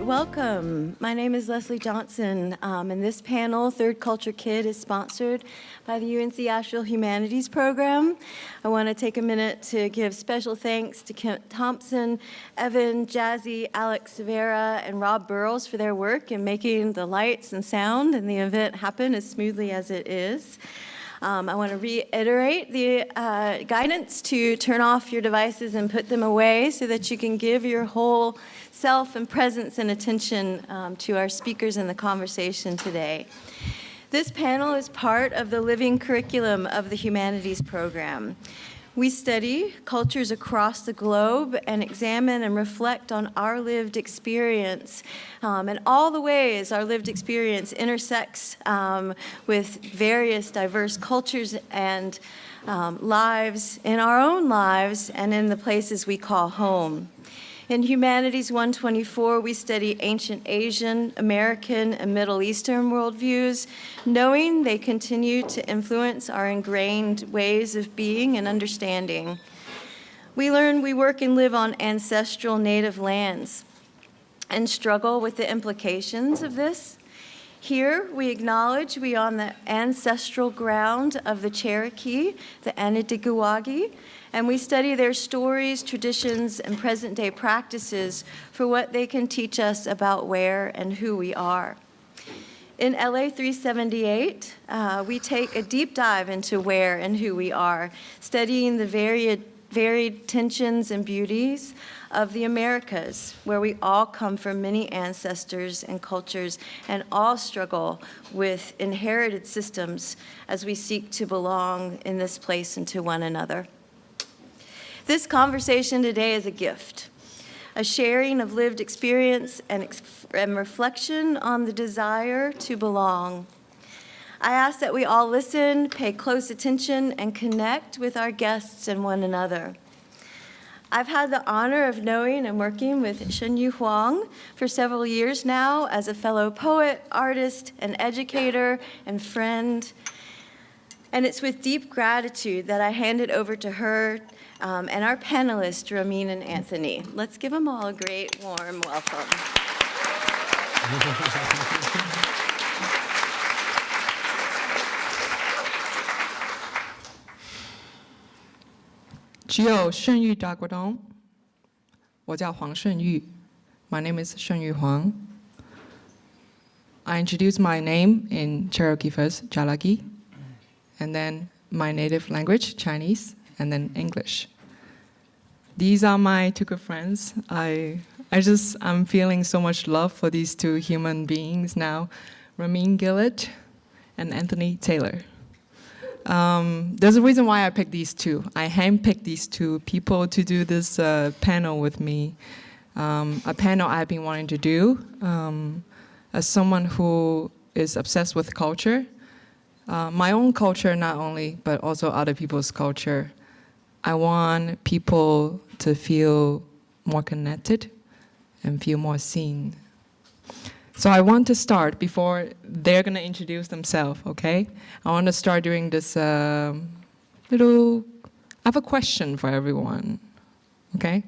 right, welcome. My name is Leslie Johnson, and this panel, Third Culture Kid, is sponsored by the UNC Asheville Humanities Program. I want to take a minute to give special thanks to Kent Thompson, Evan, Jazzy, Alex Severa, and Rob Burrows for their work in making the lights and sound and the event happen as smoothly as it is. I want to reiterate the guidance to turn off your devices and put them away so that you can give your whole self and presence and attention to our speakers in the conversation today. This panel is part of the living curriculum of the humanities program. We study cultures across the globe and examine and reflect on our lived experience and all the ways our lived experience intersects with various diverse cultures and lives in our own lives and in the places we call home. In Humanities 124, we study ancient Asian, American, and Middle Eastern worldviews, knowing they continue to influence our ingrained ways of being and understanding. We learn we work and live on ancestral native lands and struggle with the implications of this. Here, we acknowledge we are on the ancestral ground of the Cherokee, the Anishinaabeg, and we study their stories, traditions, and present-day practices for what they can teach us about where and who we are. In LA 378, we take a deep dive into where and who we are, studying the varied tensions and beauties of the Americas, where we all come from many ancestors and cultures and all struggle with inherited systems as we seek to belong in this place and to one another. This conversation today is a gift, a sharing of lived experience and reflection on the desire to belong. I ask that we all listen, pay close attention, and connect with our guests and one another. I've had the honor of knowing and working with Shenyu Huang for several years now as a fellow poet, artist, and educator and friend. And it's with deep gratitude that I hand it over to her and our panelists, Ramin and Anthony. Let's give them all a great, warm welcome. 只有圣域打过洞。我叫黄圣玉。My name is 圣玉黄。I introduce my name in Cherokee first, Jalagi, and then my native language, Chinese, and then English. These are my two good friends. I'm feeling so much love for these two human beings now, Ramin Gillett and Anthony Taylor. There's a reason why I picked these two. I handpicked these two people to do this panel with me, a panel I've been wanting to do as someone who is obsessed with culture, my own culture not only, but also other people's culture. I want people to feel more connected and feel more seen. So I want to start before they're going to introduce themselves, okay? I want to start doing this I have a question for everyone, okay?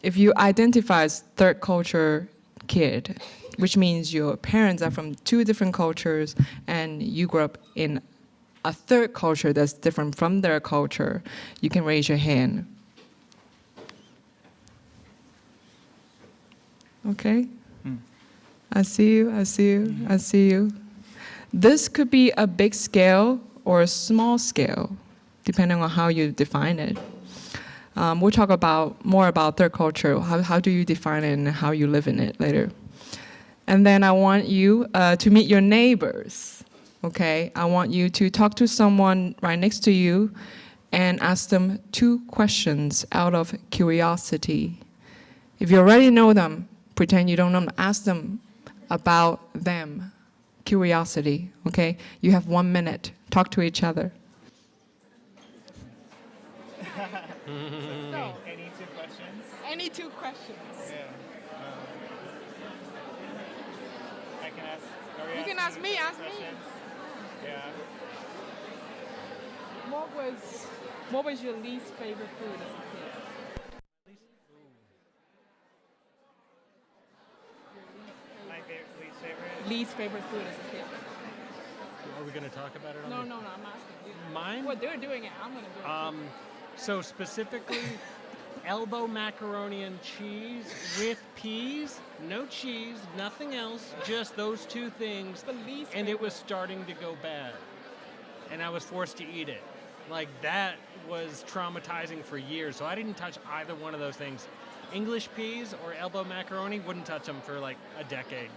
If you identify as third culture kid, which means your parents are from two different cultures and you grew up in a third culture that's different from their culture, you can raise your hand. Okay? I see you, I see you, I see you. This could be a big scale or a small scale, depending on how you define it. We'll talk more about third culture. How do you define it and how you live in it later. And then I want you to meet your neighbors, okay? I want you to talk to someone right next to you and ask them 2 questions out of curiosity. If you already know them, pretend you don't know them, ask them about them. Curiosity, okay? You have 1 minute. Talk to each other. So, any 2 questions? Any 2 questions. Yeah. I can ask. You can ask me, ask me. Questions? Yeah. What was your least favorite food as a kid? favorite food as a kid? Are we going to talk about it? On No, the- no, no. I'm asking you. Mine? Well, they're doing it. I'm gonna do it. So specifically, elbow macaroni and cheese with peas, no cheese, nothing else, just those two things. The least And it favorite. was starting to go bad. And I was forced to eat it. Like that was traumatizing for years. So I didn't touch either one of those things. English peas or elbow macaroni, wouldn't touch them for like a decade.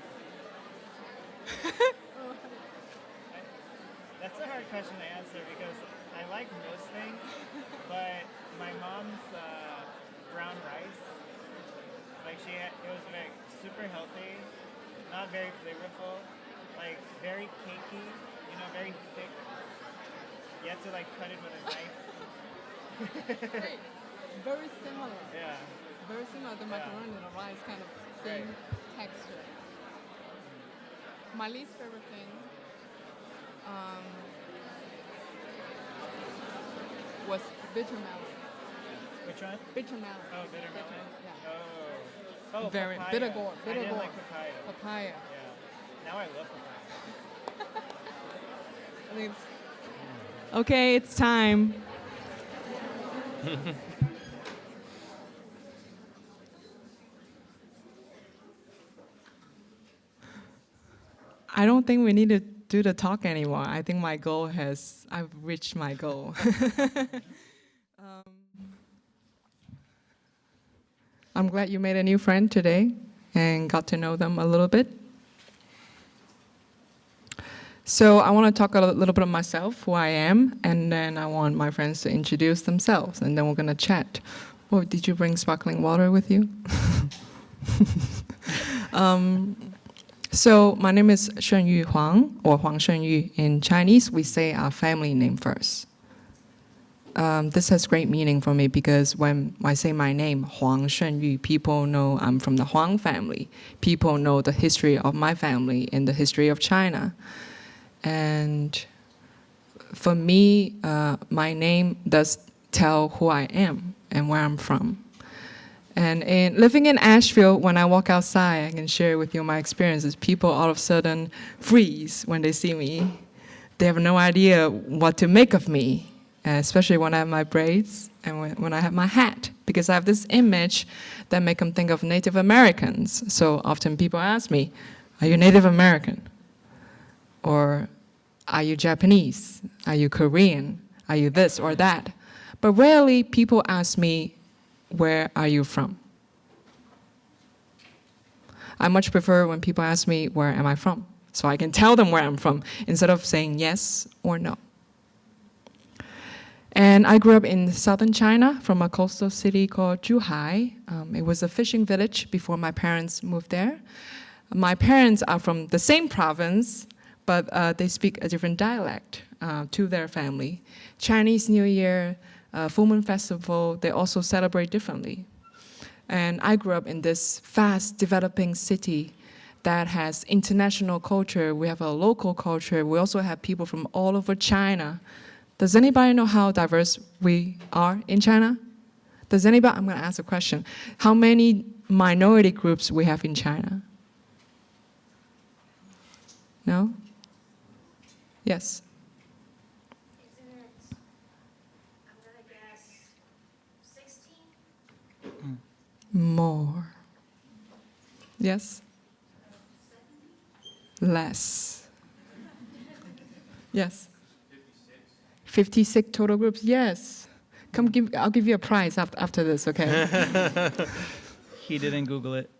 That's a hard question to answer because I like most things, but my mom's brown rice, like it was like super healthy, not very flavorful, like very cakey, very thick. You have to like cut it with a knife. Great. Very similar. Yeah. Very similar. The macaroni and the rice kind of same texture. My least favorite thing was bitter melon. Which one? Bitter melon. Oh, bitter melon. Yeah. Oh, Very papaya. bitter gourd. I Bitter didn't gourd. like papaya. Papaya. Yeah. Now I love papaya. I think it's Okay, it's time. I don't think we need to do the talk anymore. I think I've reached my goal. I'm glad you made a new friend today and got to know them a little bit. So I want to talk a little bit of myself, who I am, and then I want my friends to introduce themselves, and then we're going to chat. Oh, did you bring sparkling water with you? So my name is Shenyu Huang, or Huang Shenyu. In Chinese, we say our family name first. This has great meaning for me because when I say my name, Huang Shenyu, people know I'm from the Huang family. People know the history of my family and the history of China. And for me, my name does tell who I am and where I'm from. And living in Asheville, when I walk outside, I can share with you my experiences. People all of a sudden freeze when they see me. They have no idea what to make of me, especially when I have my braids and when I have my hat, because I have this image that make them think of Native Americans. So often people ask me, "Are you Native American?" Or, "Are you Japanese? Are you Korean? Are you this or that?" But rarely people ask me, "Where are you from?" I much prefer when people ask me, "Where am I from?" So I can tell them where I'm from instead of saying yes or no. And I grew up in southern China from a coastal city called Zhuhai. It was a fishing village before my parents moved there. My parents are from the same province, but they speak a different dialect to their family. Chinese New Year, Full Moon Festival, they also celebrate differently. And I grew up in this fast developing city that has international culture. We have a local culture. We also have people from all over China. Does anybody know how diverse we are in China? Does anybody, I'm gonna ask a question. How many minority groups we have in China? No? Yes? Isn't it, I'm gonna guess, 16? More. Yes? Less. Yes? 56 total groups, yes. I'll give you a prize after this, okay? He didn't Google it.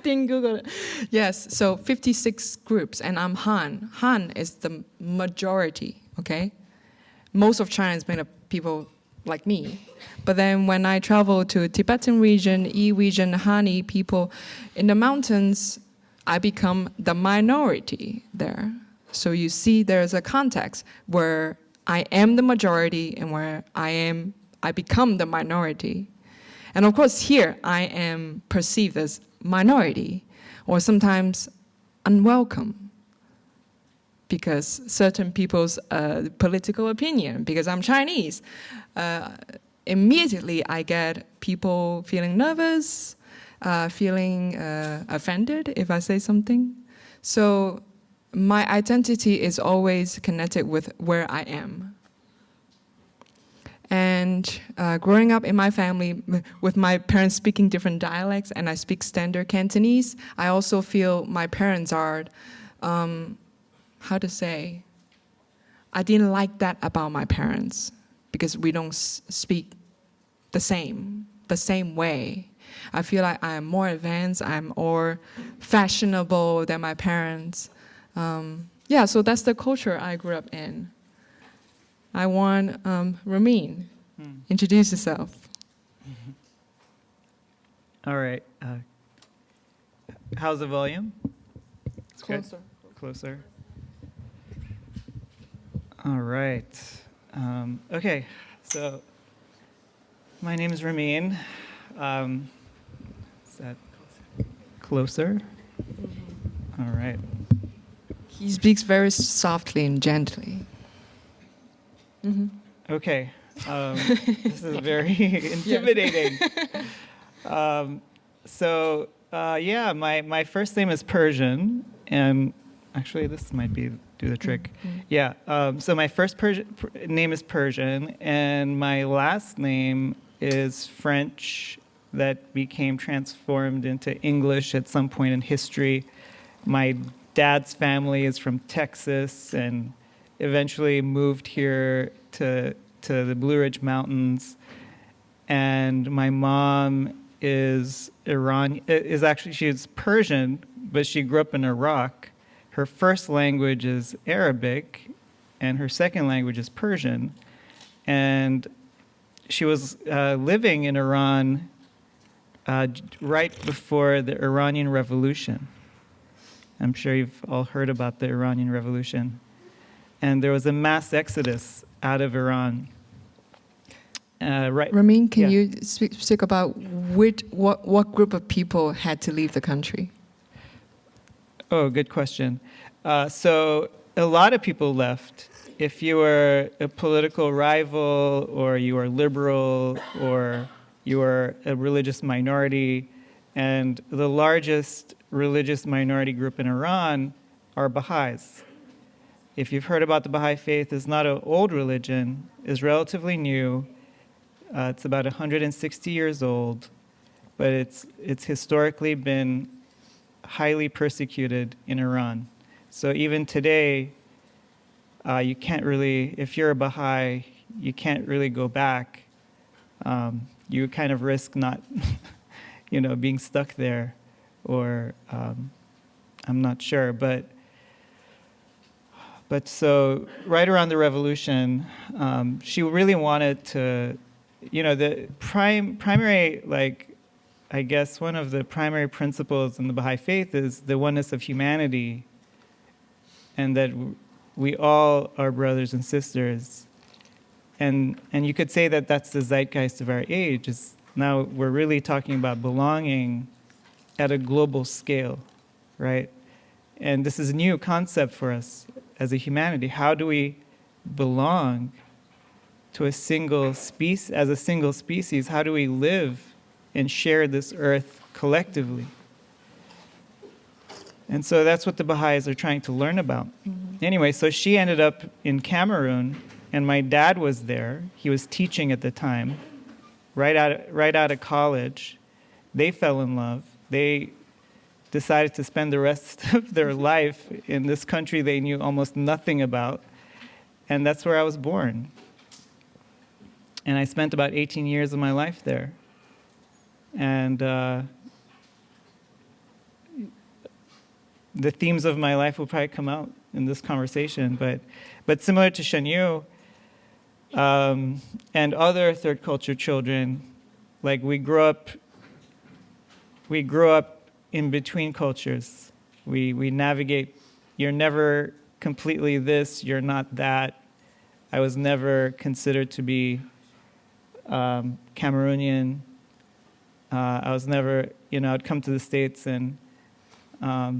Didn't Google it. Yes, so 56 groups, and I'm Han. Han is the majority, okay? Most of China is made of people like me. But then when I travel to Tibetan region, Yi region, Hani people in the mountains, I become the minority there. So you see there's a context where I am the majority and where I become the minority. And of course here I am perceived as minority or sometimes unwelcome because certain people's political opinion, because I'm Chinese, immediately I get people feeling nervous, feeling offended if I say something. So my identity is always connected with where I am. And growing up in my family with my parents speaking different dialects and I speak standard Cantonese, I also feel my parents are, how to say, I didn't like that about my parents because we don't speak the same way. I feel like I'm more advanced, I'm more fashionable than my parents. Yeah, so that's the culture I grew up in. I want Ramin, introduce yourself. All right. How's the volume? It's closer. Closer. All right. Okay, so my name is Ramin. Is that closer? All right. He speaks very softly and gently. Okay. This is very intimidating. Yeah, my first name is Persian, and actually this might do the trick. Yeah. So my first name is Persian, and my last name is French that became transformed into English at some point in history. My dad's family is from Texas and eventually moved here to the Blue Ridge Mountains. And my mom is she's Persian, but she grew up in Iraq. Her first language is Arabic, and her second language is Persian. And she was living in Iran right before the Iranian Revolution. I'm sure you've all heard about the Iranian Revolution. And there was a mass exodus out of Iran. Ramin, can Yeah. you speak about what group of people had to leave the country? Oh, good question. So a lot of people left. If you were a political rival, or you were liberal, or you were a religious minority, and the largest religious minority group in Iran are Baha'is. If you've heard about the Baha'i faith, it's not an old religion, it's relatively new. It's about 160 years old, but it's historically been highly persecuted in Iran. So even today, you can't really, if you're a Baha'i, you can't really go back. You kind of risk not, being stuck there, or I'm not sure, but so right around the revolution, she really wanted to, the primary, I guess one of the primary principles in the Baha'i faith is the oneness of humanity, and that we all are brothers and sisters. And you could say that that's the zeitgeist of our age. Now we're really talking about belonging at a global scale, right? And this is a new concept for us as a humanity. How do we belong to a single species? As a single species, how do we live and share this earth collectively? And so that's what the Baha'is are trying to learn about. Anyway, so she ended up in Cameroon, and my dad was there. He was teaching at the time, right out of college. They fell in love. They decided to spend the rest of their life in this country they knew almost nothing about. And that's where I was born. And I spent about 18 years of my life there. And the themes of my life will probably come out in this conversation. But similar to Shanyu and other third culture children, like we grew up in between cultures. We navigate. You're never completely this, you're not that. I was never considered to be Cameroonian. I was never, I'd come to the States and I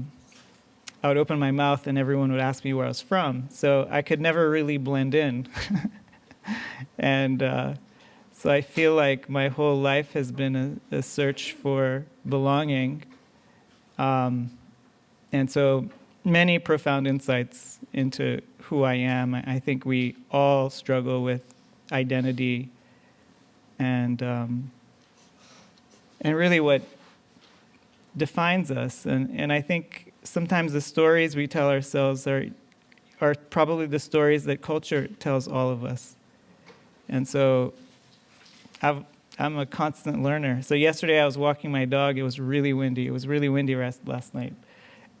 would open my mouth and everyone would ask me where I was from. So I could never really blend in. And so I feel like my whole life has been a search for belonging. And so many profound insights into who I am. I think we all struggle with identity and really what defines us. And I think sometimes the stories we tell ourselves are probably the stories that culture tells all of us. And so I'm a constant learner. So yesterday I was walking my dog. It was really windy. It was really windy last night.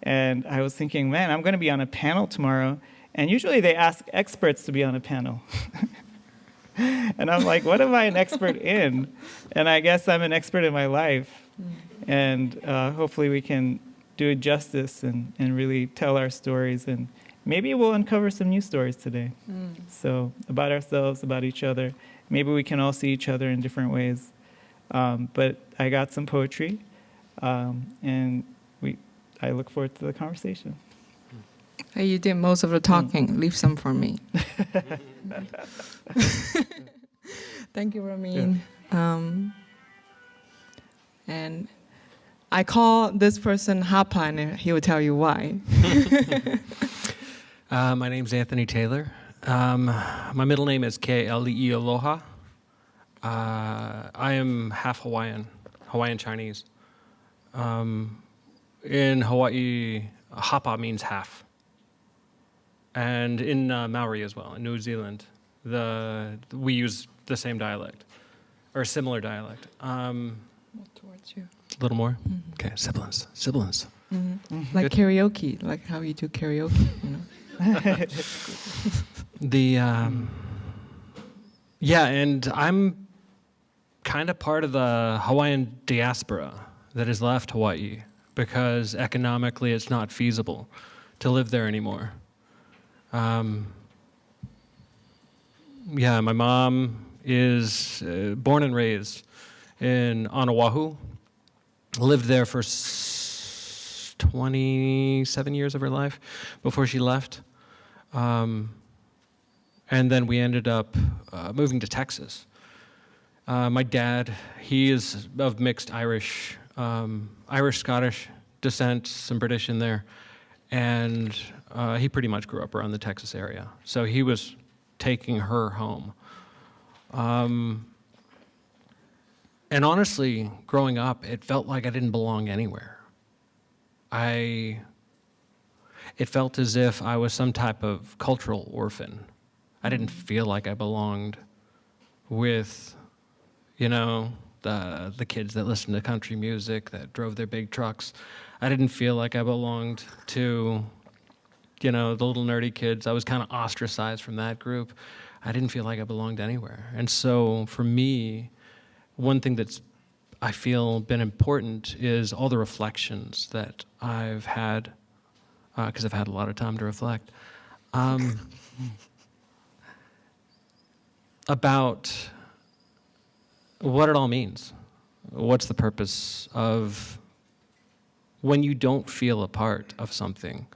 And I was thinking, man, I'm going to be on a panel tomorrow. And usually they ask experts to be on a panel. And I'm like, what am I an expert in? And I guess I'm an expert in my life. And hopefully we can do it justice and really tell our stories. And maybe we'll uncover some new stories today. So about ourselves, about each other. Maybe we can all see each other in different ways. But I got some poetry. And I look forward to the conversation. Hey, you did most of the talking. Leave some for me. Thank you, Ramin. And I call this person Hapa, and he will tell you why. My name's Anthony Taylor. My middle name is K-L-E Aloha. I am half Hawaiian Chinese. In Hawaii, Hapa means half. And in Maori as well, in New Zealand, we use the same dialect, or similar dialect. More towards you. A little more? Okay, siblings. Like Good. karaoke, like how you do karaoke, you know. Yeah, and I'm kind of part of the Hawaiian diaspora that has left Hawaii because economically it's not feasible to live there anymore. My mom is born and raised on Oahu, lived there for 27 years of her life before she left. And then we ended up moving to Texas. My dad, he is of mixed Irish-Scottish descent, some British in there. And he pretty much grew up around the Texas area. So he was taking her home. And honestly, growing up, it felt like I didn't belong anywhere. It felt as if I was some type of cultural orphan. I didn't feel like I belonged with, the kids that listened to country music, that drove their big trucks. I didn't feel like I belonged to, the little nerdy kids. I was kind of ostracized from that group. I didn't feel like I belonged anywhere. And so for me, one thing that's I feel been important is all the reflections that I've had, because I've had a lot of time to reflect, about what it all means. What's the purpose of when you don't feel a part of something?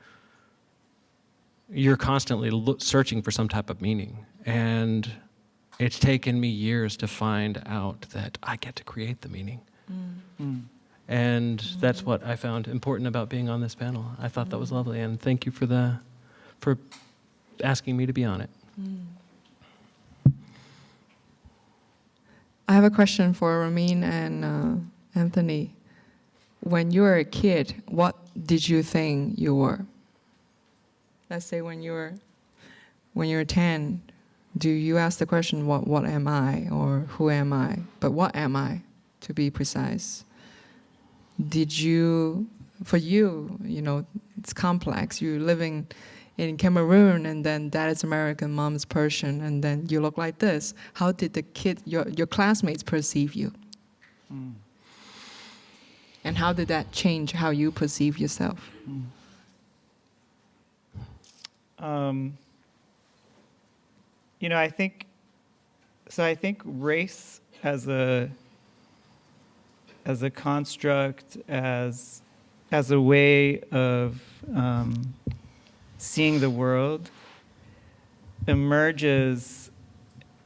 You're constantly searching for some type of meaning. And it's taken me years to find out that I get to create the meaning. And that's what I found important about being on this panel. I thought that was lovely, and thank you for asking me to be on it. I have a question for Ramin and Anthony. When you were a kid, what did you think you were? Let's say when you were 10, do you ask the question, what am I, or who am I? But what am I, to be precise? Did you, for you, it's complex. You're living in Cameroon, and then dad is American, mom is Persian, and then you look like this. How did the your classmates perceive you? And how did that change how you perceive yourself? I think race as a construct, as a way of seeing the world, emerges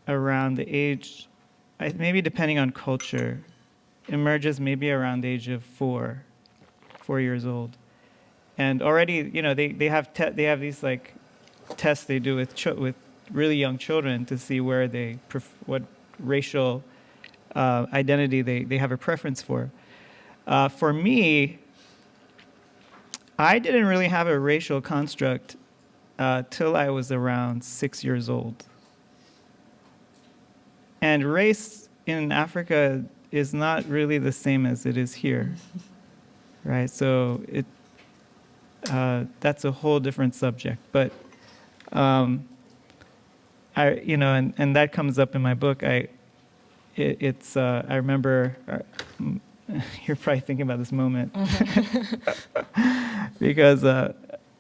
around the age, maybe depending on culture, emerges maybe around the age of 4 years old. and already, you know, they have these like tests they do with really young children to see where what racial identity they have a preference for. For me, I didn't really have a racial construct till I was around 6 years old. And race in Africa is not really the same as it is here, right? So that's a whole different subject. But I that comes up in my book. I remember. You're probably thinking about this moment because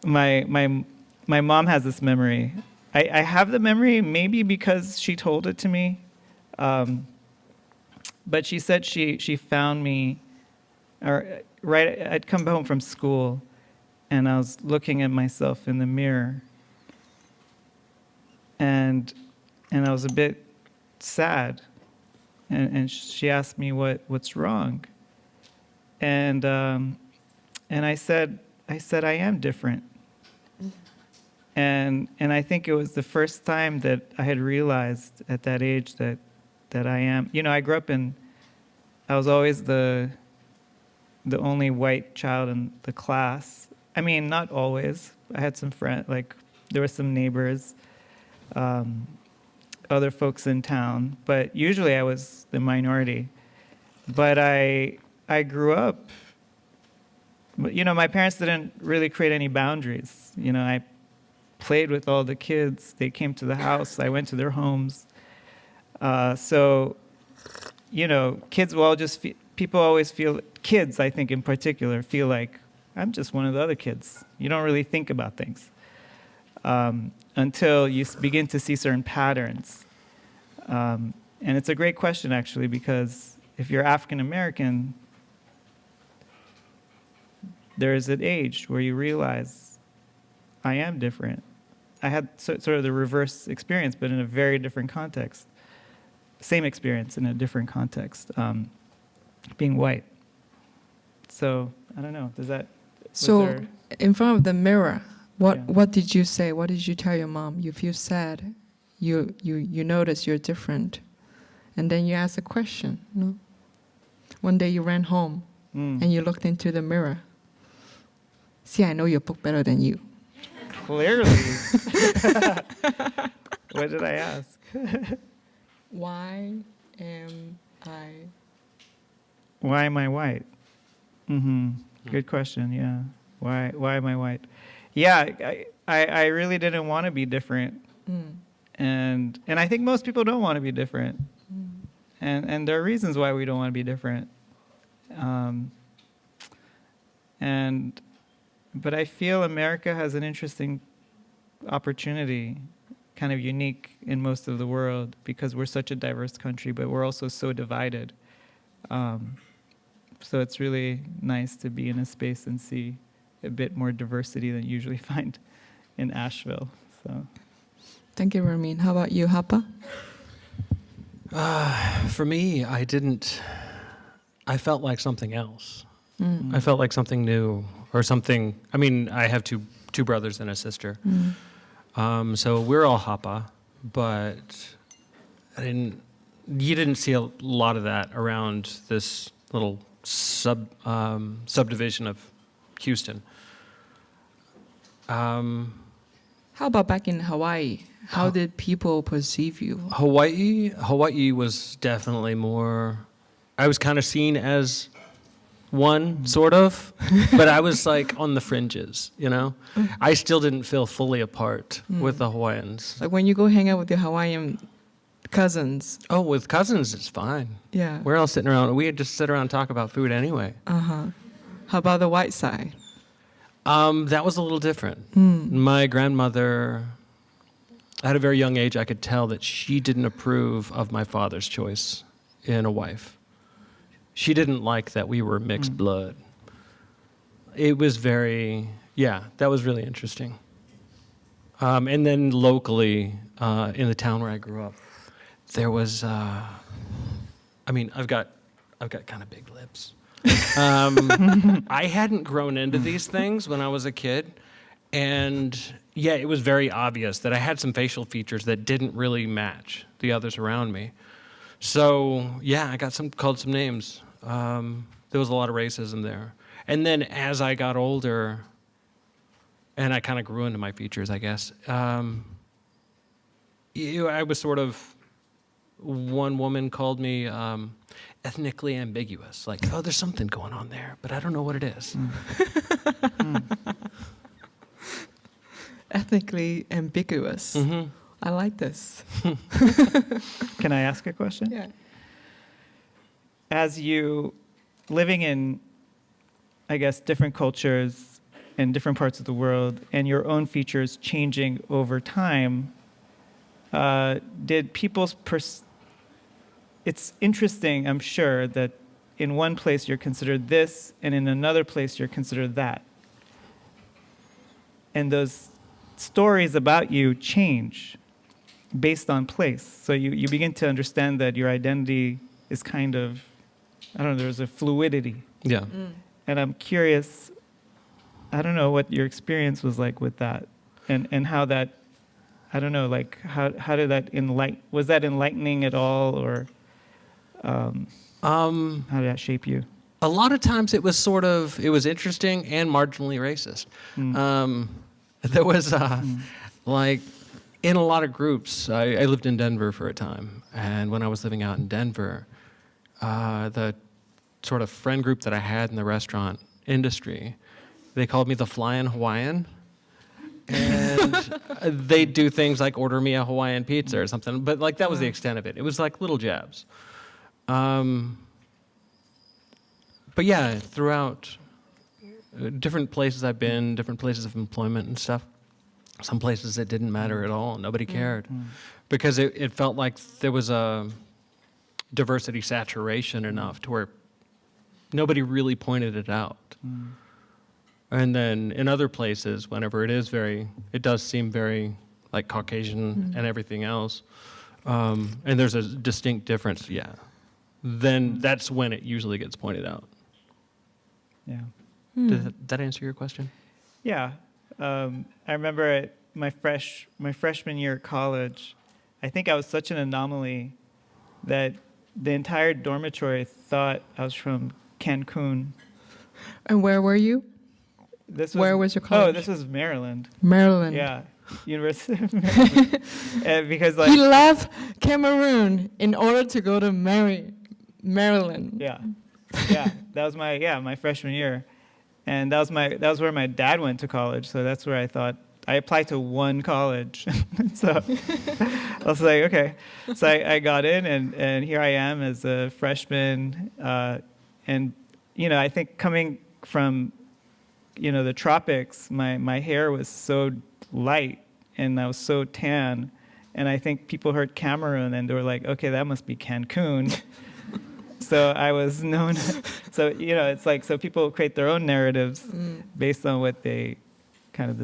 my mom has this memory. I have the memory maybe because she told it to me, but she said she found me, I'd come home from school, and I was looking at myself in the mirror, and I was a bit sad, and she asked me what's wrong. And I said I am different. And I think it was the first time that I had realized at that age that I am. You know, I was always the only white child in the class. I mean, not always. I had some friends, like there were some neighbors, other folks in town, but usually I was the minority. But I grew up, you know, my parents didn't really create any boundaries. You know, I played with all the kids. They came to the house. I went to their homes. So, you know, kids will all just people always feel, kids, I think in particular, feel like, I'm just one of the other kids. You don't really think about things until you begin to see certain patterns. And it's a great question, actually, because if you're African American, there is an age where you realize, I am different. I had sort of the reverse experience, but in a very different context. Same experience in a different context, being white. So, I don't know, does that... So, in front of the mirror, Yeah. what did you say? What did you tell your mom? You feel sad. You notice you're different. And then you ask a question, no? One day you ran home and you looked into the mirror. See, I know your book better than you. Clearly. What did I ask? Why am I? Why am I white? Mm-hmm. Good question. Yeah. Why am I white? Yeah, I really didn't want to be different, and I think most people don't want to be different, and there are reasons why we don't want to be different, but I feel America has an interesting opportunity, kind of unique in most of the world, because we're such a diverse country, but we're also so divided. So it's really nice to be in a space and see a bit more diversity than you usually find in Asheville. So, Thank you, Ramin. How about you, Hapa? For me, I felt like something else. I felt like something new or something. I mean, I have two brothers and a sister. So we're all Hapa, but you didn't see a lot of that around this little subdivision of Houston. How about back in Hawaii? How did people perceive you? Hawaii was definitely more. I was kind of seen as one, sort of, but I was like on the fringes, you know? I still didn't feel fully a part with the Hawaiians. Like when you go hang out with your Hawaiian cousins. Oh, with cousins, it's fine. Yeah. We're all sitting around. We just sit around and talk about food anyway. How about the white side? That was a little different. My grandmother, at a very young age, I could tell that she didn't approve of my father's choice in a wife. She didn't like that we were mixed blood. It was that was really interesting. And then locally, in the town where I grew up, there was, I've got kind of big lips. I hadn't grown into these things when I was a kid. And yeah, it was very obvious that I had some facial features that didn't really match the others around me. So yeah, I got called some names. There was a lot of racism there. And then as I got older, and I kind of grew into my features, I guess, I was sort of, one woman called me ethnically ambiguous. Like, oh, there's something going on there, but I don't know what it is. Ethnically ambiguous. Mm-hmm. I like this. Can I ask a question? Yeah. As you living in, I guess, different cultures in different parts of the world and your own features changing over time, did people's it's interesting, I'm sure, that in one place you're considered this and in another place you're considered that. And those stories about you change based on place. So you begin to understand that your identity is kind of, I don't know, there's a fluidity. Yeah. And I'm curious, I don't know what your experience was like with that and how that, I don't know, like how did that was that enlightening at all, or how did that shape you? A lot of times it was interesting and marginally racist. There was, like, in a lot of groups, I lived in Denver for a time, and when I was living out in Denver, the sort of friend group that I had in the restaurant industry, they called me the Flying Hawaiian, and they'd do things like order me a Hawaiian pizza or something, but like that was the extent of it. It was like little jabs. But yeah, throughout different places I've been, different places of employment and stuff, some places it didn't matter at all. Nobody cared. Because it felt like there was a diversity saturation enough to where nobody really pointed it out. And then in other places, whenever it does seem very like Caucasian and everything else, and there's a distinct difference, then that's when it usually gets pointed out. Yeah. Did that answer your question? Yeah. I remember my freshman year at college, I think I was such an anomaly that the entire dormitory thought I was from Cancun. And where were you? Where was your college? Oh, this was Maryland. Maryland. Yeah. University of Maryland. Because He left Cameroon in order to go to Maryland. Yeah. That was my freshman year. And that was where my dad went to college, so that's where I thought I applied to one college. So I was like, okay. So I got in, and here I am as a freshman. And I think coming from the tropics, my hair was so light and I was so tan, and I think people heard Cameroon and they were like, okay, that must be Cancun. So I was known. So it's like, so people create their own narratives based on what the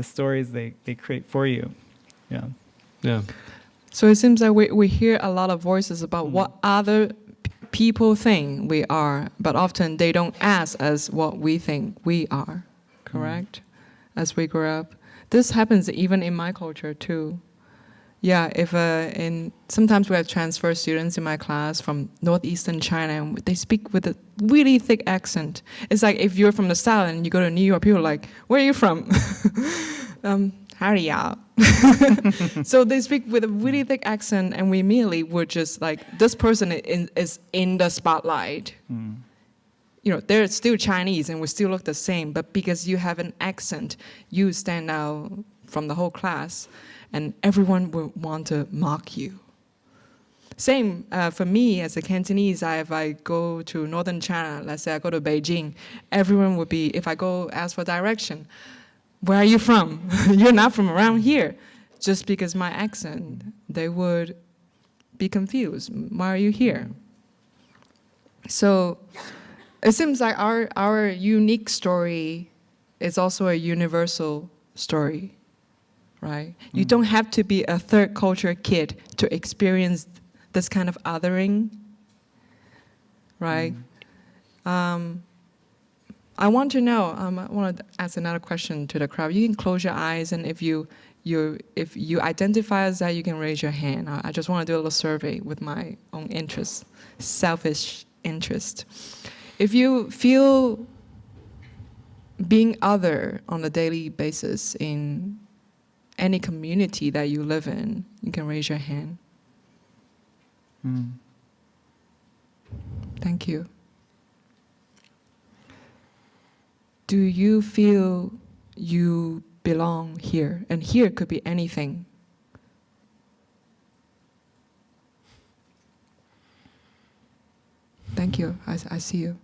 stories they create for you. Yeah. So it seems like we hear a lot of voices about what other people think we are, but often they don't ask us what we think we are, correct? As we grow up. This happens even in my culture too. Yeah, sometimes we have transfer students in my class from northeastern China, and they speak with a really thick accent. It's like if you're from the south and you go to New York, people are like, "Where are you from?" Howdy, So they speak with a really thick accent, and we immediately would just like, this person is in the spotlight. They're still Chinese and we still look the same, but because you have an accent, you stand out from the whole class, and everyone will want to mock you. Same for me as a Cantonese. If I go to northern China, let's say I go to Beijing, everyone would be, if I go ask for direction, where are you from? You're not from around here. Just because my accent, they would be confused. Why are you here? So it seems like our unique story is also a universal story, right? You don't have to be a third culture kid to experience this kind of othering, right? I want to know. I want to ask another question to the crowd. You can close your eyes, and if you identify as that, you can raise your hand. I just want to do a little survey with my own interest, selfish interest. If you feel being other on a daily basis in any community that you live in, you can raise your hand. Thank you. Do you feel you belong here? And here could be anything. Thank you. I see you.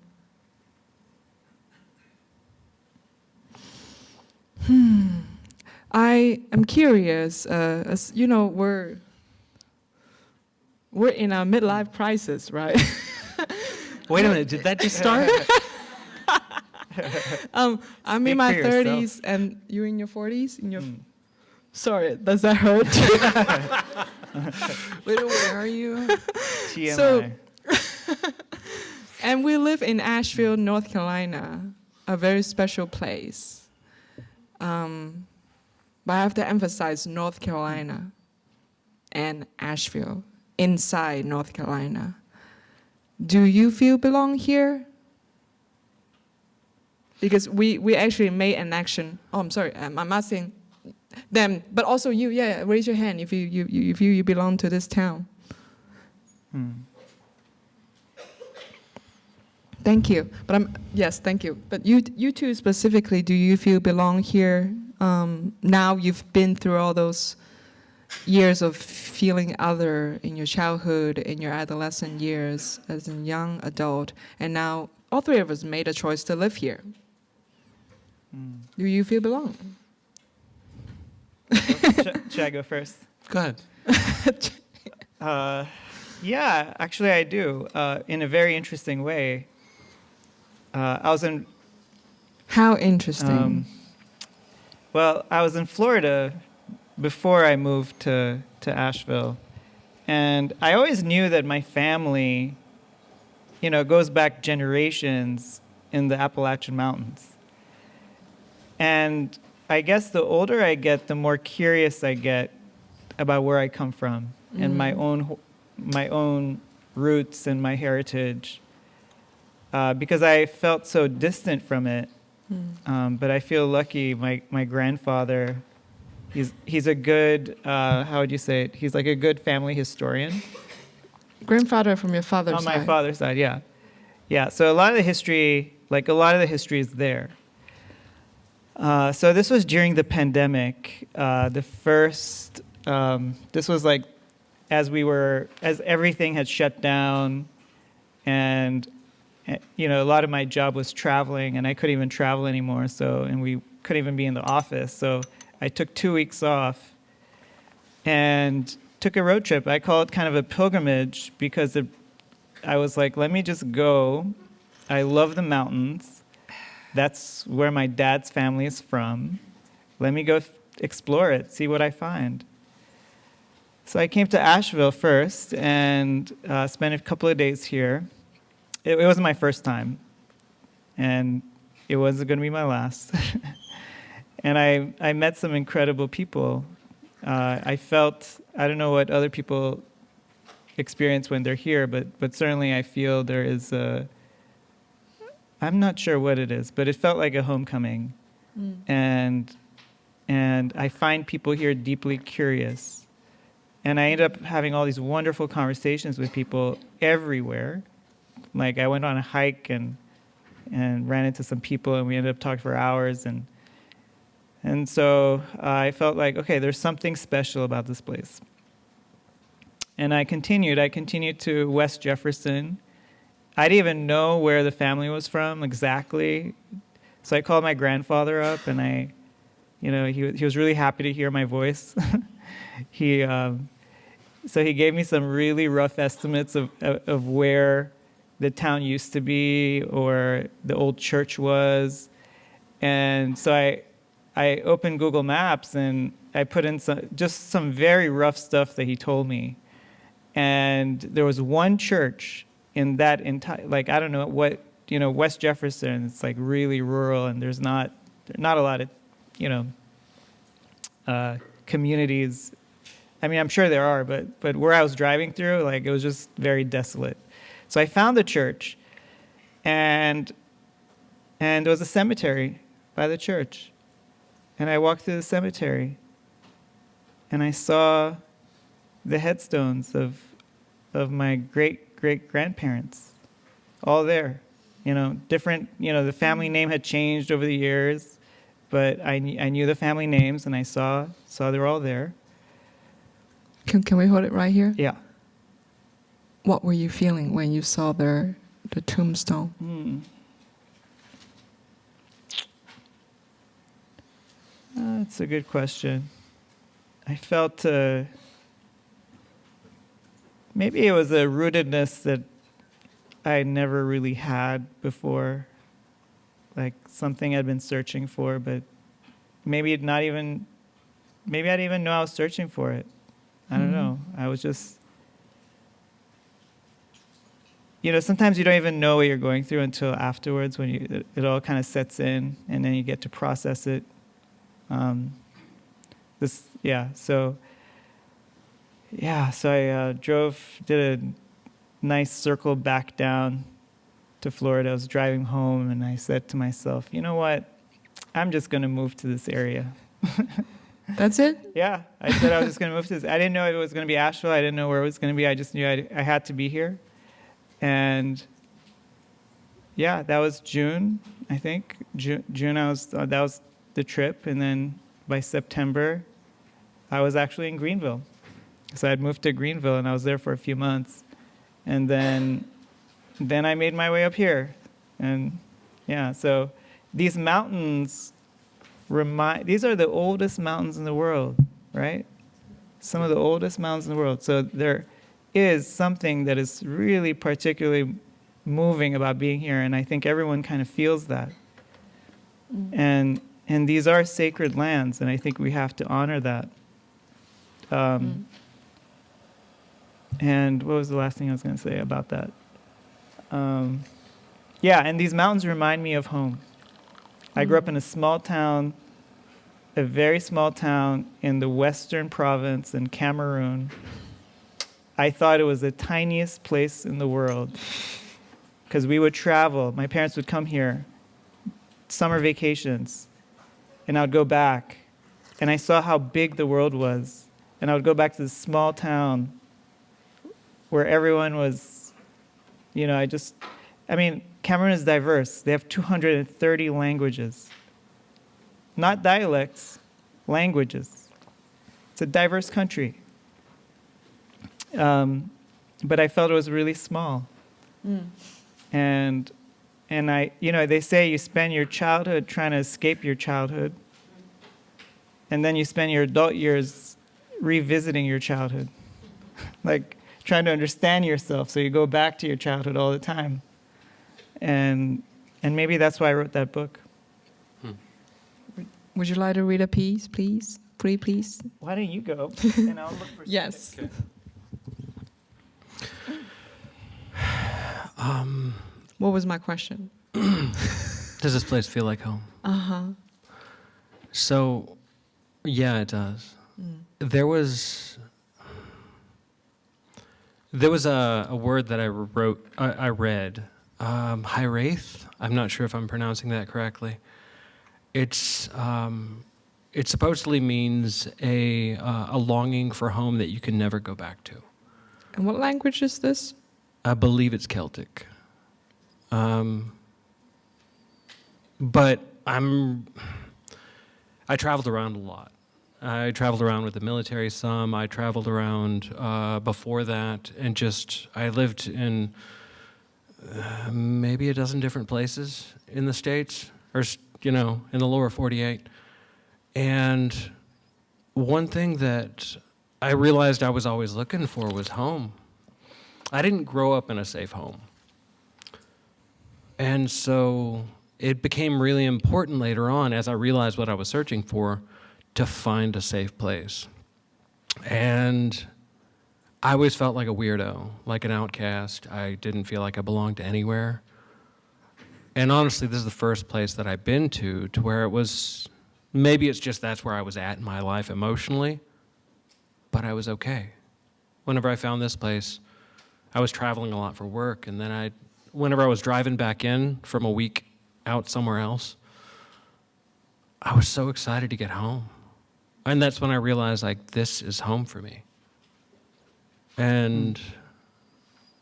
I am curious. As you know, we're in a midlife crisis, right? Wait a minute, did that just start? I'm Speak in my for yourself. 30s, and you in your 40s? In your Sorry, does that hurt? Wait, where are you? TMI. So- And we live in Asheville, North Carolina, a very special place. But I have to emphasize North Carolina and Asheville, inside North Carolina. Do you feel belong here? Because we actually made an action. Oh, I'm sorry. I'm asking them, but also you. Yeah, raise your hand if you belong to this town. Thank you. But yes, thank you. But you two specifically, do you feel belong here? Now you've been through all those years of feeling other in your childhood, in your adolescent years, as a young adult, and now all three of us made a choice to live here. Do you feel belong? Should I go first? Go ahead. Yeah, actually I do, in a very interesting way. I was in How interesting. Well, I was in Florida before I moved to Asheville. And I always knew that my family, goes back generations in the Appalachian Mountains. And I guess the older I get, the more curious I get about where I come from and my own roots and my heritage. Because I felt so distant from it. But I feel lucky. My grandfather, he's a good, how would you say it? He's like a good family historian. Grandfather from your father's On side. my father's side, yeah. Yeah, so a lot of the history is there. So this was during the pandemic. The first, this was like as everything had shut down, and a lot of my job was traveling, and I couldn't even travel anymore. And we couldn't even be in the office. So I took 2 weeks off and took a road trip. I call it kind of a pilgrimage because I was like, let me just go. I love the mountains. That's where my dad's family is from. Let me go explore it, see what I find. So I came to Asheville first and spent a couple of days here. It wasn't my first time, and it wasn't going to be my last. And I met some incredible people. I felt, I don't know what other people experience when they're here, but certainly I feel there is I'm not sure what it is, but it felt like a homecoming. And I find people here deeply curious. And I ended up having all these wonderful conversations with people everywhere. Like I went on a hike and ran into some people, and we ended up talking for hours. And so I felt like, okay, there's something special about this place. And I continued to West Jefferson. I didn't even know where the family was from exactly. So I called my grandfather up, and he was really happy to hear my voice. So he gave me some really rough estimates of where the town used to be or the old church was. And so I opened Google Maps and I put in some very rough stuff that he told me. And there was one church in that entire, I don't know what West Jefferson, it's like really rural, and there's not a lot of, communities. I mean, I'm sure there are, but where I was driving through, like, it was just very desolate. So I found the church, and there was a cemetery by the church. And I walked through the cemetery, and I saw the headstones of my great-great-grandparents, all there. Different, the family name had changed over the years, but I knew the family names, and I saw they were all there. Can we hold it right here? Yeah. What were you feeling when you saw the tombstone? That's a good question. I felt maybe it was a rootedness that I never really had before, like something I'd been searching for, but maybe I didn't even know I was searching for it. I don't know. I was just, sometimes you don't even know what you're going through until afterwards, when it all kind of sets in, and then you get to process it. So I did a nice circle back down to Florida. I was driving home, and I said to myself, you know what? I'm just going to move to this area. That's it? Yeah, I said I was just going to move to this. I didn't know it was going to be Asheville. I didn't know where it was going to be. I just knew I had to be here. And yeah, that was June, I think. June, that was the trip. And then by September, I was actually in Greenville. So I'd moved to Greenville, and I was there for a few months. And then I made my way up here. And yeah, so these mountains these are the oldest mountains in the world, right? Some of the oldest mountains in the world. So there is something that is really particularly moving about being here, and I think everyone kind of feels that. And these are sacred lands, and I think we have to honor that. And what was the last thing I was going to say about that? Yeah, and these mountains remind me of home. I grew up in a very small town in the western province in Cameroon. I thought it was the tiniest place in the world, because we would travel. My parents would come here, summer vacations, and I would go back, and I saw how big the world was. And I would go back to this small town where everyone was, Cameroon is diverse. They have 230 languages. Not dialects, languages. It's a diverse country. But I felt it was really small. And they say you spend your childhood trying to escape your childhood, and then you spend your adult years revisiting your childhood, like trying to understand yourself. So you go back to your childhood all the time. And maybe that's why I wrote that book. Would you like to read a piece, please? Please? Why don't you go, and I'll look for Yes. something. What was my question? Does this place feel like home? Uh-huh. So, yeah, it does. There was a word that I read, Hiraeth. I'm not sure if I'm pronouncing that correctly. It supposedly means a longing for home that you can never go back to. And what language is this? I believe it's Celtic. But I traveled around a lot. I traveled around with the military some. I traveled around before that, and I lived in maybe a dozen different places in the States, or in the lower 48. And one thing that I realized I was always looking for was home. I didn't grow up in a safe home. And so it became really important later on, as I realized what I was searching for, to find a safe place. And I always felt like a weirdo, like an outcast. I didn't feel like I belonged anywhere. And honestly, this is the first place that I've been to where it was, maybe it's just that's where I was at in my life emotionally, but I was okay. Whenever I found this place, I was traveling a lot for work, and then whenever I was driving back in from a week out somewhere else, I was so excited to get home. And that's when I realized, like, this is home for me. And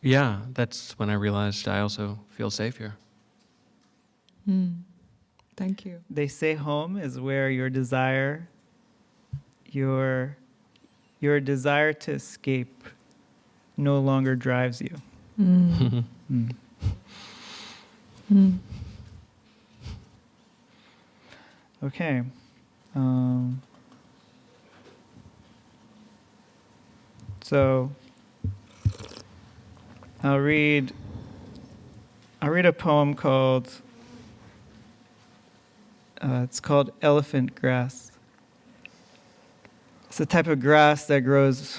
yeah, that's when I realized I also feel safe here. Thank you. They say home is where your desire to escape no longer drives you. Okay. So I'll read a poem called it's called Elephant Grass. It's a type of grass that grows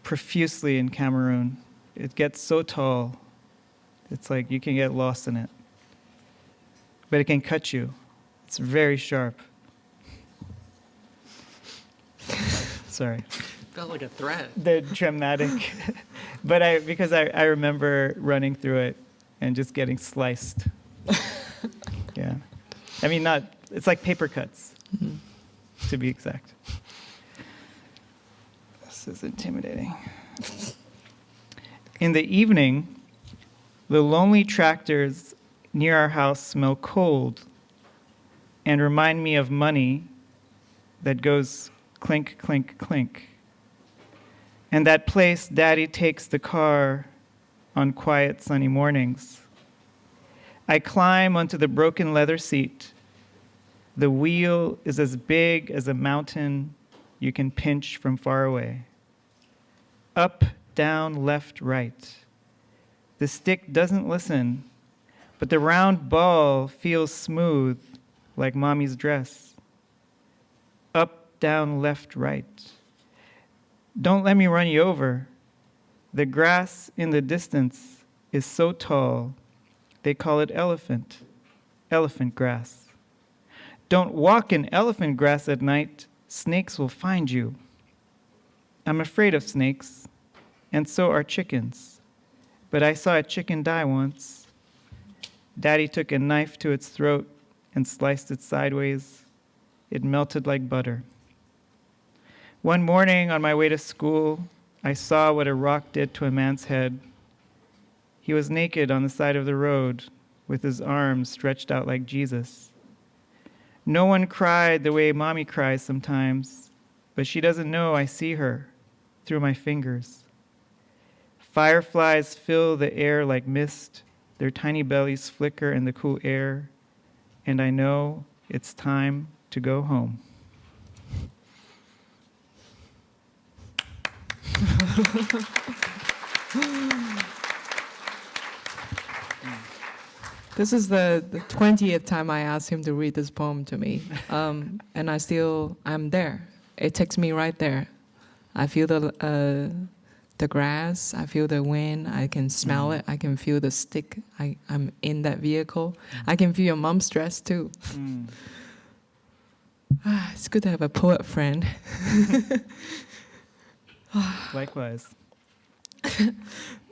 profusely in Cameroon. It gets so tall, it's like you can get lost in it. But it can cut you. It's very sharp. Sorry. Felt like a threat. The dramatic. But because I remember running through it and just getting sliced. Yeah. I mean, it's like paper cuts, to be exact. This is intimidating. In the evening, the lonely tractors near our house smell cold and remind me of money that goes clink, clink, clink. And that place Daddy takes the car on quiet sunny mornings. I climb onto the broken leather seat. The wheel is as big as a mountain you can pinch from far away. Up, down, left, right. The stick doesn't listen, but the round ball feels smooth like mommy's dress. Up, down, left, right. Don't let me run you over. The grass in the distance is so tall, they call it elephant grass. Don't walk in elephant grass at night, snakes will find you. I'm afraid of snakes, and so are chickens. But I saw a chicken die once. Daddy took a knife to its throat and sliced it sideways. It melted like butter. One morning on my way to school, I saw what a rock did to a man's head. He was naked on the side of the road with his arms stretched out like Jesus. No one cried the way mommy cries sometimes, but she doesn't know I see her through my fingers. Fireflies fill the air like mist, their tiny bellies flicker in the cool air, and I know it's time to go home. This is the 20th time I asked him to read this poem to me, and I'm there. It takes me right there. I feel the grass, I feel the wind, I can smell it, I can feel the stick, I'm in that vehicle. I can feel your mom's stress too. It's good to have a poet friend. Likewise.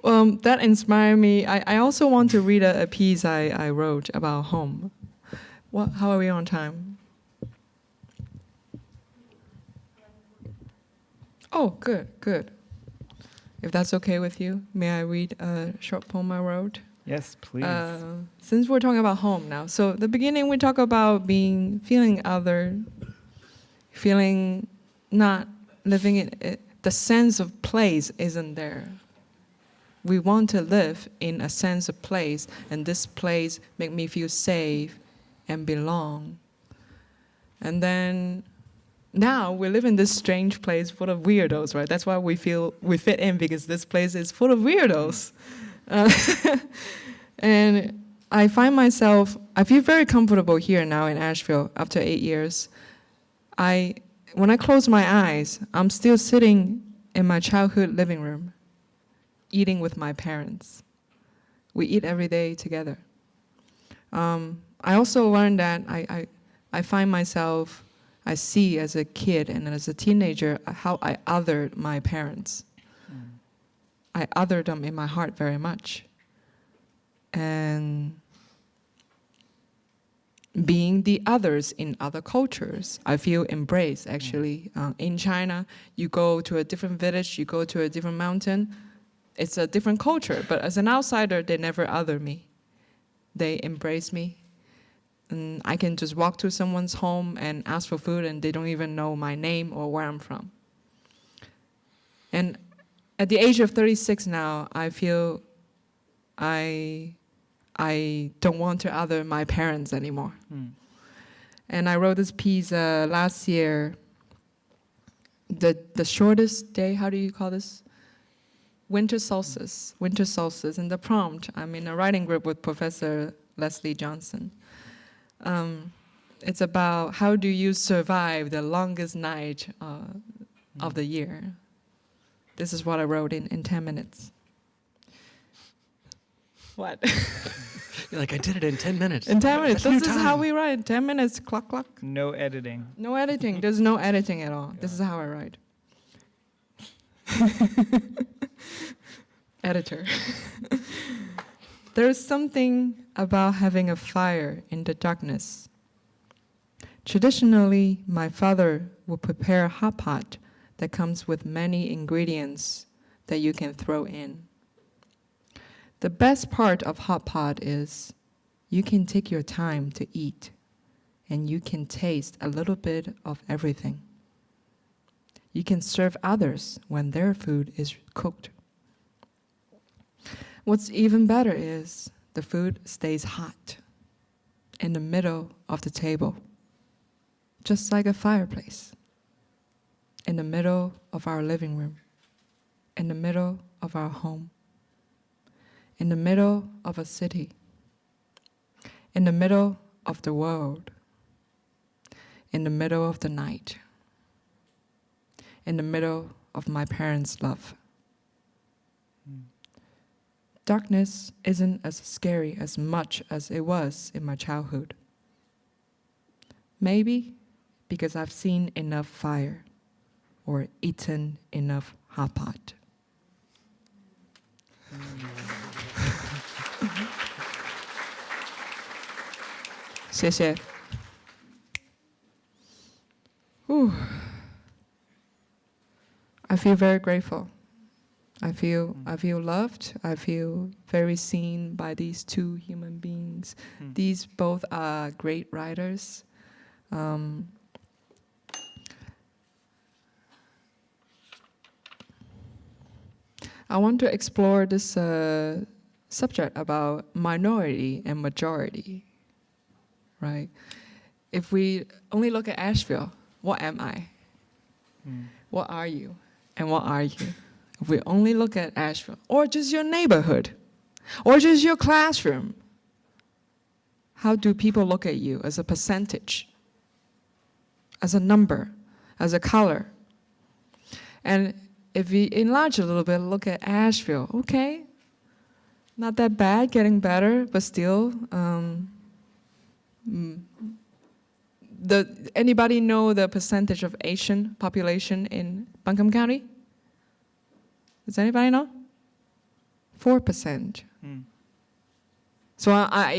That inspired me. I also want to read a piece I wrote about home. How are we on time? Oh, good. If that's okay with you, may I read a short poem I wrote? Yes, please. Since we're talking about home now, so the beginning we talk about feeling other, feeling not living in it. The sense of place isn't there. We want to live in a sense of place, and this place make me feel safe and belong. And then now we live in this strange place full of weirdos, right? That's why we feel we fit in, because this place is full of weirdos. And I feel very comfortable here now in Asheville after 8 years. When I close my eyes, I'm still sitting in my childhood living room, eating with my parents. We eat every day together. I also learned that I find myself, I see as a kid and as a teenager how I othered my parents. I othered them in my heart very much. And being the others in other cultures, I feel embraced actually. In China, you go to a different village, you go to a different mountain, it's a different culture, but as an outsider, they never other me. They embrace me. And I can just walk to someone's home and ask for food and they don't even know my name or where I'm from. And at the age of 36 now, I feel I don't want to other my parents anymore. And I wrote this piece last year, the shortest day, how do you call this? Winter solstice. And the prompt, I'm in a writing group with Professor Leslie Johnson. It's about how do you survive the longest night of the year. This is what I wrote in 10 minutes. What? You're like, I did it in 10 minutes. In 10 minutes. That's This new is how time. we write. 10 minutes, clock, clock. No editing. No editing. There's no editing at all. This is how I write. Editor. There's something about having a fire in the darkness. Traditionally, my father would prepare a hot pot that comes with many ingredients that you can throw in. The best part of hot pot is you can take your time to eat and you can taste a little bit of everything. You can serve others when their food is cooked. What's even better is the food stays hot in the middle of the table, just like a fireplace, in the middle of our living room, in the middle of our home, in the middle of a city, in the middle of the world, in the middle of the night, in the middle of my parents' love. Darkness isn't as scary as much as it was in my childhood. Maybe because I've seen enough fire or eaten enough hot pot. Xie Whew. I feel very grateful. I feel loved. I feel very seen by these two human beings. These both are great writers. I want to explore this subject about minority and majority, right? If we only look at Asheville, what am I? What are you? And what are you? If we only look at Asheville, or just your neighborhood, or just your classroom, how do people look at you as a percentage, as a number, as a color? And if we enlarge a little bit, look at Asheville, okay, not that bad, getting better, but still, anybody know the percentage of Asian population in Buncombe County? Does anybody know? 4%. So I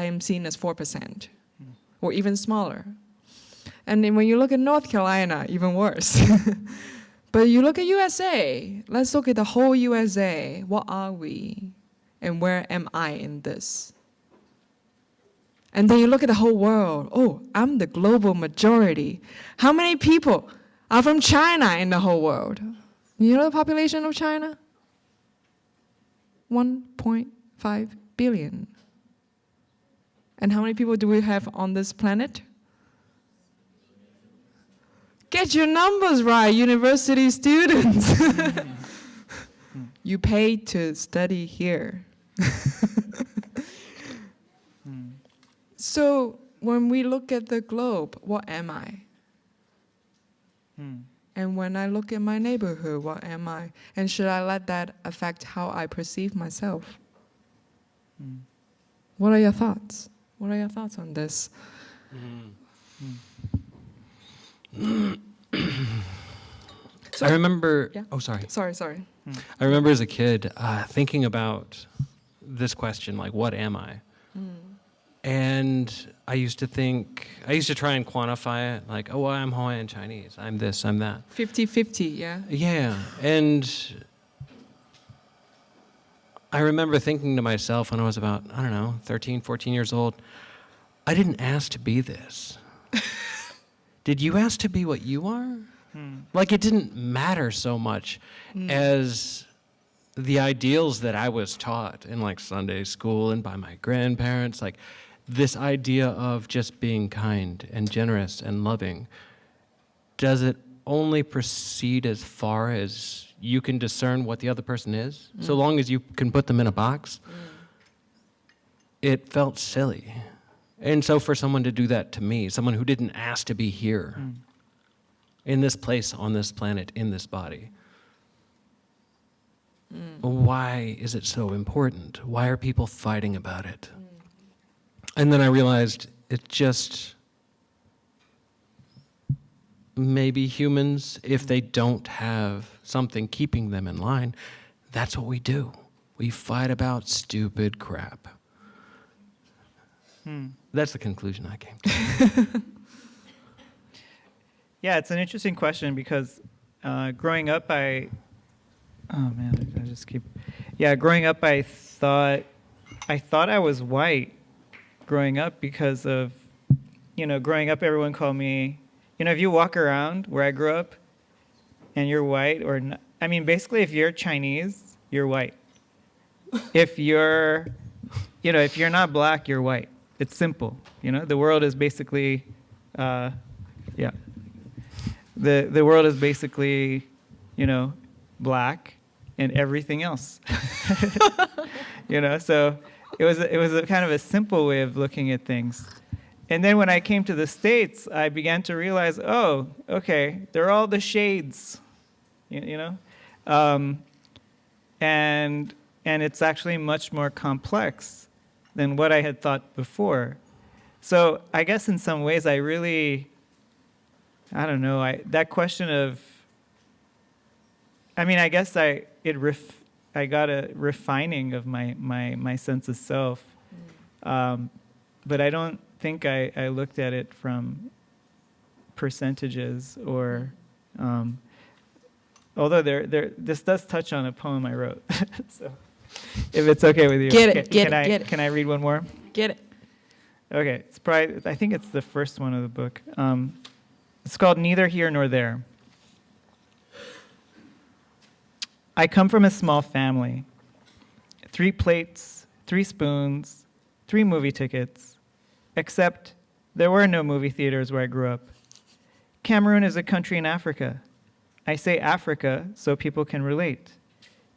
am seen as 4%, or even smaller. And then when you look at North Carolina, even worse. But you look at USA, let's look at the whole USA. What are we? And where am I in this? And then you look at the whole world. Oh, I'm the global majority. How many people are from China in the whole world? You know the population of China? 1.5 billion. And how many people do we have on this planet? Get your numbers right, university students. You paid to study here. So when we look at the globe, what am I? And when I look at my neighborhood, what am I? And should I let that affect how I perceive myself? What are your thoughts? What are your thoughts on this? I remember. Yeah. Oh, sorry. Sorry. I remember as a kid thinking about this question, like, what am I? And I used to try and quantify it, like, oh, well, I'm Hawaiian Chinese. I'm this, I'm that. 50-50, yeah. Yeah. And I remember thinking to myself when I was about, I don't know, 13, 14 years old, I didn't ask to be this. Did you ask to be what you are? Like, it didn't matter so much as the ideals that I was taught in, like, Sunday school and by my grandparents, like, this idea of just being kind and generous and loving. Does it only proceed as far as you can discern what the other person is? So long as you can put them in a box? It felt silly. And so for someone to do that to me, someone who didn't ask to be here, in this place, on this planet, in this body, why is it so important? Why are people fighting about it? And then I realized it just, maybe humans, if they don't have something keeping them in line, that's what we do. We fight about stupid crap. That's the conclusion I came to. Yeah, it's an interesting question because growing up, growing up, I thought I was white. Growing up, because of, growing up, everyone called me, if you walk around where I grew up, and you're white or not, basically, if you're Chinese, you're white. If you're not black, you're white. It's simple. The world is basically, The world is basically, black and everything else. So it was a kind of a simple way of looking at things. And then when I came to the States, I began to realize, oh, okay, there are all the shades, and it's actually much more complex than what I had thought before. So I guess in some ways I don't know, that question of, I guess I got a refining of my sense of self, but I don't think I looked at it from percentages or, although this does touch on a poem I wrote, so if it's okay with you. Get it. Can I read one more? Get it. Okay, I think it's the first one of the book. It's called Neither Here Nor There. I come from a small family. 3 plates, 3 spoons, 3 movie tickets, except there were no movie theaters where I grew up. Cameroon is a country in Africa. I say Africa so people can relate.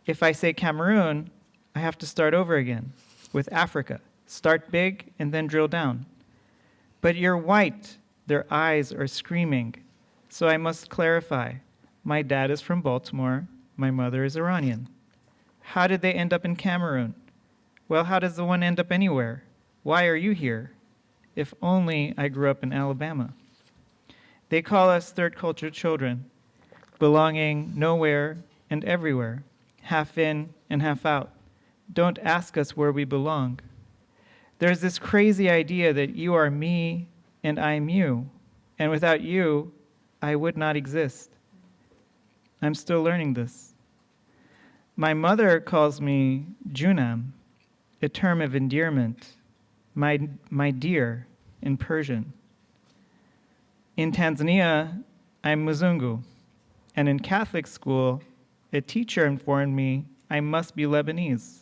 If I say Cameroon, I have to start over again with Africa. Start big and then drill down. But you're white. Their eyes are screaming. So I must clarify. My dad is from Baltimore. My mother is Iranian. How did they end up in Cameroon? Well, how does the one end up anywhere? Why are you here? If only I grew up in Alabama. They call us third culture children, belonging nowhere and everywhere, half in and half out. Don't ask us where we belong. There's this crazy idea that you are me and I'm you, and without you, I would not exist. I'm still learning this. My mother calls me Junam, a term of endearment, my dear in Persian. In Tanzania, I'm Mzungu, and in Catholic school, a teacher informed me I must be Lebanese.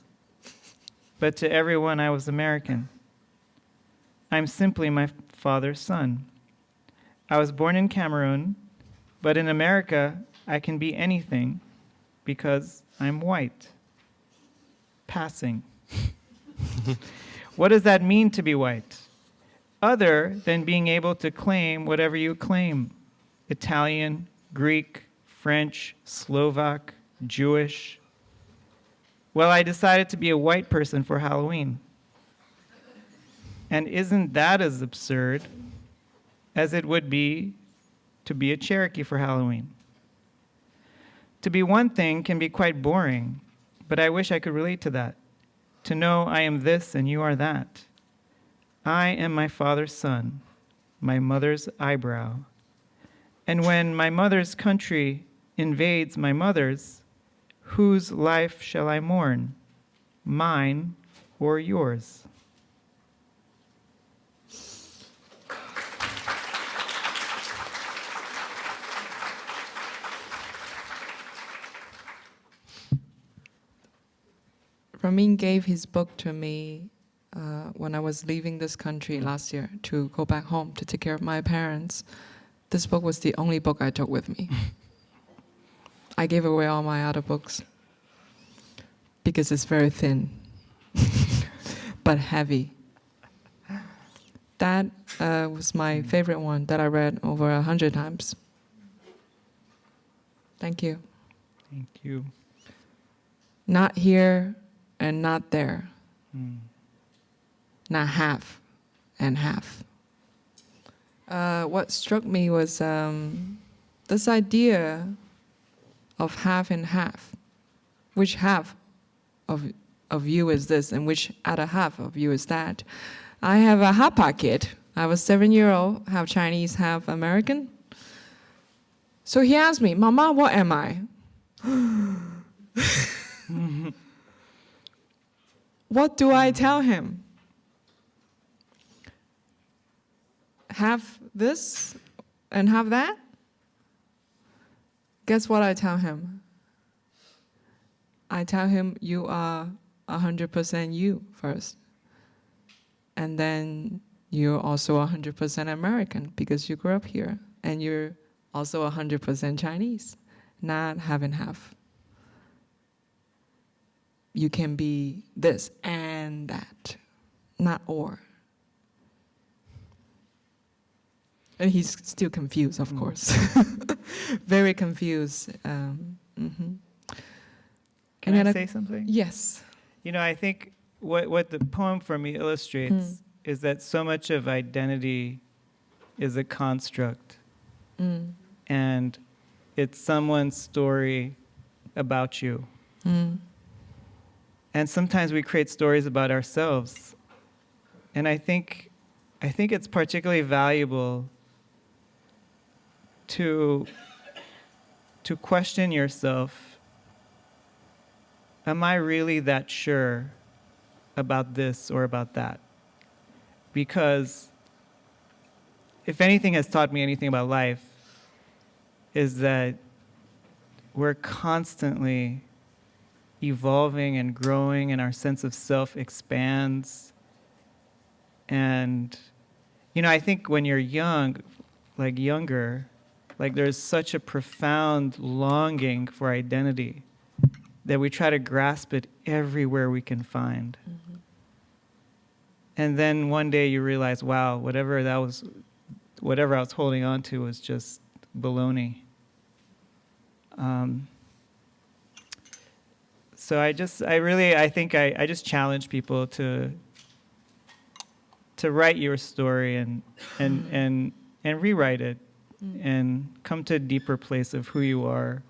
But to everyone, I was American. I'm simply my father's son. I was born in Cameroon, but in America, I can be anything because I'm white. Passing. What does that mean to be white? Other than being able to claim whatever you claim. Italian, Greek, French, Slovak, Jewish. Well, I decided to be a white person for Halloween. And isn't that as absurd as it would be to be a Cherokee for Halloween? To be one thing can be quite boring, but I wish I could relate to that. To know I am this and you are that. I am my father's son, my mother's eyebrow. And when my mother's country invades my mother's, whose life shall I mourn? Mine or yours? Ramin gave his book to me when I was leaving this country last year to go back home to take care of my parents. This book was the only book I took with me. I gave away all my other books because it's very thin, but heavy. That was my favorite one that I read over 100 times. Thank you. Thank you. Not here and not there. Not half and half. What struck me was this idea of half and half. Which half of you is this and which other half of you is that? I have a Hapa kid. I was 7-year-old, half Chinese, half American. So he asked me, Mama, what am I? What do I tell him? Half this and half that? Guess what I tell him? I tell him you are 100% you first. And then you're also 100% American because you grew up here. And you're also 100% Chinese, not half and half. You can be this and that, not or. And he's still confused, of course. Very confused. Can And I then say something? Yes. You know, I think what the poem for me illustrates is that so much of identity is a construct. And it's someone's story about you. And sometimes we create stories about ourselves. And I think it's particularly valuable to question yourself. Am I really that sure about this or about that? Because if anything has taught me anything about life, is that we're constantly evolving and growing, and our sense of self expands. And, you know, I think when you're younger, there's such a profound longing for identity that we try to grasp it everywhere we can find. And then one day you realize, wow, whatever I was holding on to was just baloney. So I just challenge people to write your story and rewrite it and come to a deeper place of who you are,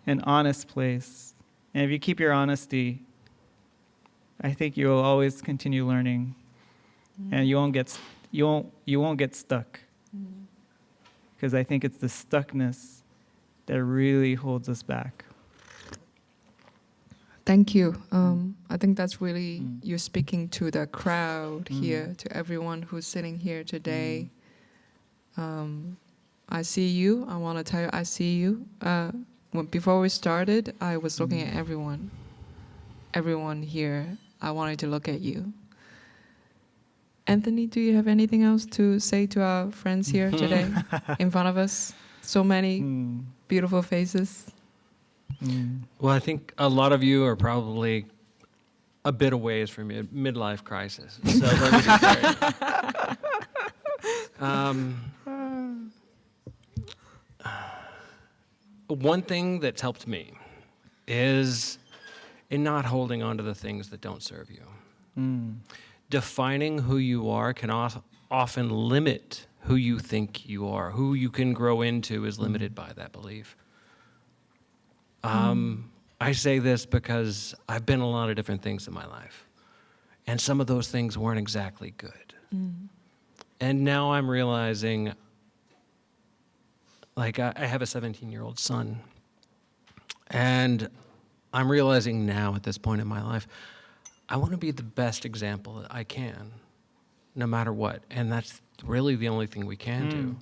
an honest place. And if you keep your honesty, I think you'll always continue learning, and you won't get stuck. Because I think it's the stuckness that really holds us back. Thank you. I think that's really you speaking to the crowd here, to everyone who's sitting here today. I see you. I want to tell you, I see you. Before we started, I was looking at everyone. Everyone here, I wanted to look at you. Anthony, do you have anything else to say to our friends here today in front of us? So many beautiful faces. Well, I think a lot of you are probably a bit away from your midlife crisis. So let me just say, one thing that's helped me is in not holding on to the things that don't serve you. defining who you are can often limit who you think you are. Who you can grow into is limited by that belief. I say this because I've been a lot of different things in my life, and some of those things weren't exactly good. And now I'm realizing, like, I have a 17-year-old son, and I'm realizing now at this point in my life, I want to be the best example that I can, no matter what. And that's really the only thing we can do.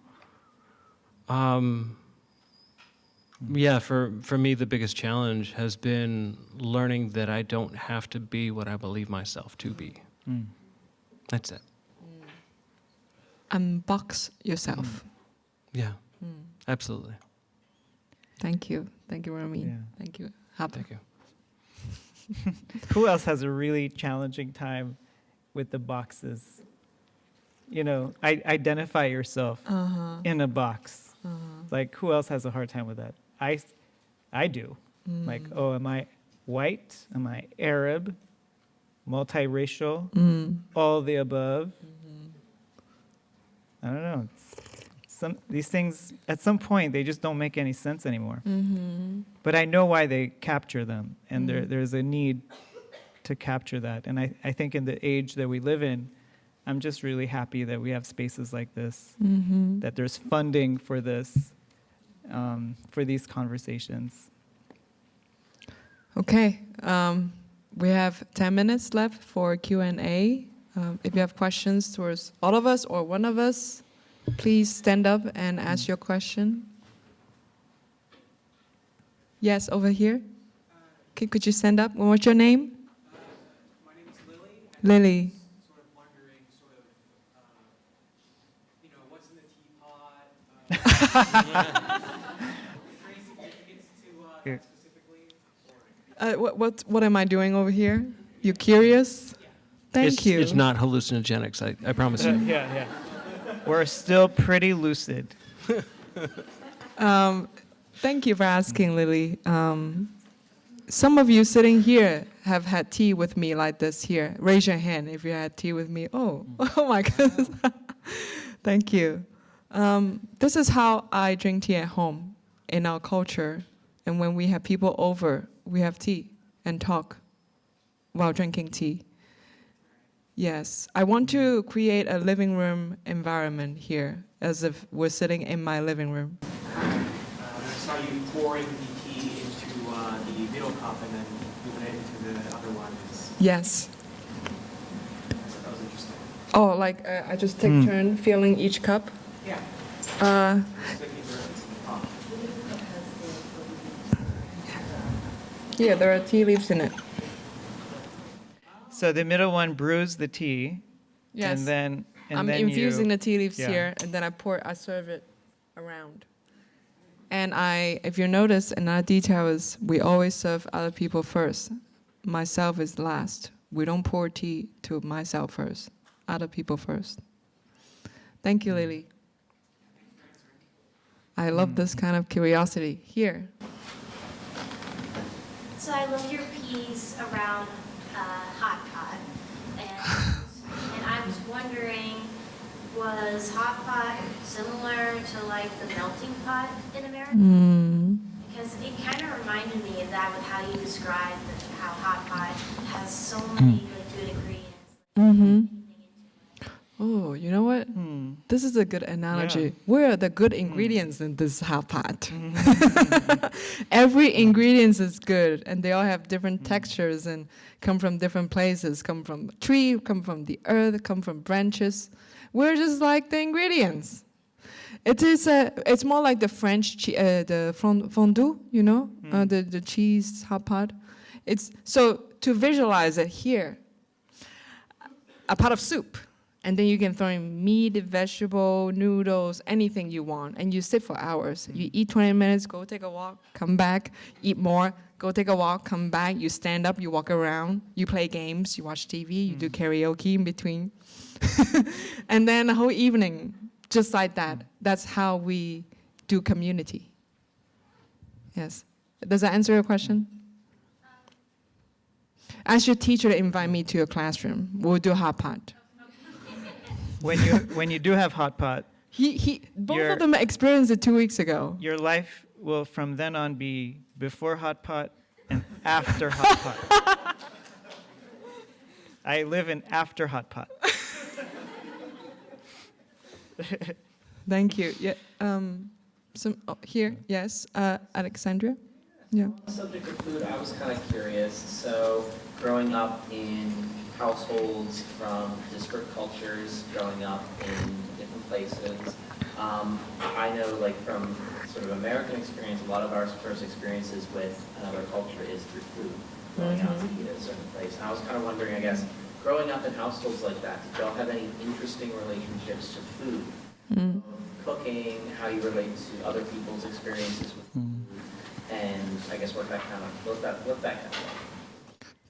Yeah, for me, the biggest challenge has been learning that I don't have to be what I believe myself to be. That's it. Unbox yourself. Yeah, absolutely. Thank you. Thank you, Rami. Yeah. Thank you. Hap. Thank you. Who else has a really challenging time with the boxes? You know, identify yourself in a box. Like, who else has a hard time with that? I do. Like, oh, am I white? Am I Arab? Multiracial? All the above? I don't know. These things, at some point, they just don't make any sense anymore. But I know why they capture them, and there's a need to capture that. And I think in the age that we live in, I'm just really happy that we have spaces like this, that there's funding for this, for these conversations. Okay. We have 10 minutes left for Q&A. If you have questions towards all of us or one of us, please stand up and ask your question. Yes, over here. Okay, could you stand up? What's your name? My name is Lily. Lily. Sort of wondering, what's in the teapot? Any significance to that specifically? What am I doing over here? You curious? Thank you. It's not hallucinogenics, I promise you. Yeah. We're still pretty lucid. Thank you for asking, Lily. Some of you sitting here have had tea with me like this here. Raise your hand if you had tea with me. Oh my goodness. Thank you. This is how I drink tea at home in our culture. And when we have people over, we have tea and talk while drinking tea. Yes, I want to create a living room environment here, as if we're sitting in my living room. I saw you pouring the tea into the middle cup and then moving it into the other one. Yes. I thought that was interesting. Oh, like I just take turn filling each cup? Yeah. Sticking directly to the pot. Yeah, there are tea leaves in it. So the middle one brews the tea, Yes. and then I'm infusing the tea leaves Yeah. here, and then I serve it around. And if you notice, another detail is we always serve other people first. Myself is last. We don't pour tea to myself first, other people first. Thank you, Lily. I love this kind of curiosity. Here. So I love your piece around hot pot, and I was wondering, was hot pot similar to like the melting pot in America? Because it kind of reminded me of that with how you described how hot pot has so many like, good ingredients. Oh, you know what? This is a good analogy. Yeah. Where are the good ingredients in this hot pot? Every ingredient is good, and they all have different textures and come from different places. Come from a tree, come from the earth, come from branches. We're just like the ingredients. It's more like the French the fondue, you know, the cheese hot pot. So to visualize it here, a pot of soup. And then you can throw in meat, vegetable, noodles, anything you want. And you sit for hours. You eat 20 minutes, go take a walk, come back, eat more, go take a walk, come back. You stand up, you walk around, you play games, you watch TV, you do karaoke in between. And then the whole evening, just like that. That's how we do community. Yes. Does that answer your question? Ask your teacher to invite me to your classroom. We'll do hot pot. When you do have hot pot, Both Your- of them experienced it 2 weeks ago. your life will from then on be before hot pot and after hot pot. I live in after hot pot. Thank you. Yeah. Here, yes. Alexandria. Yeah. On the subject of food, I was kind of curious. So, growing up in households from disparate cultures, growing up in different places, I know, like from sort of American experience, a lot of our first experiences with another culture is through food, going out to eat at a certain place. And I was kind of wondering, I guess, growing up in households like that, did y'all have any interesting relationships to food? Cooking, how you relate to other people's experiences with food, and I guess what's that kind of like?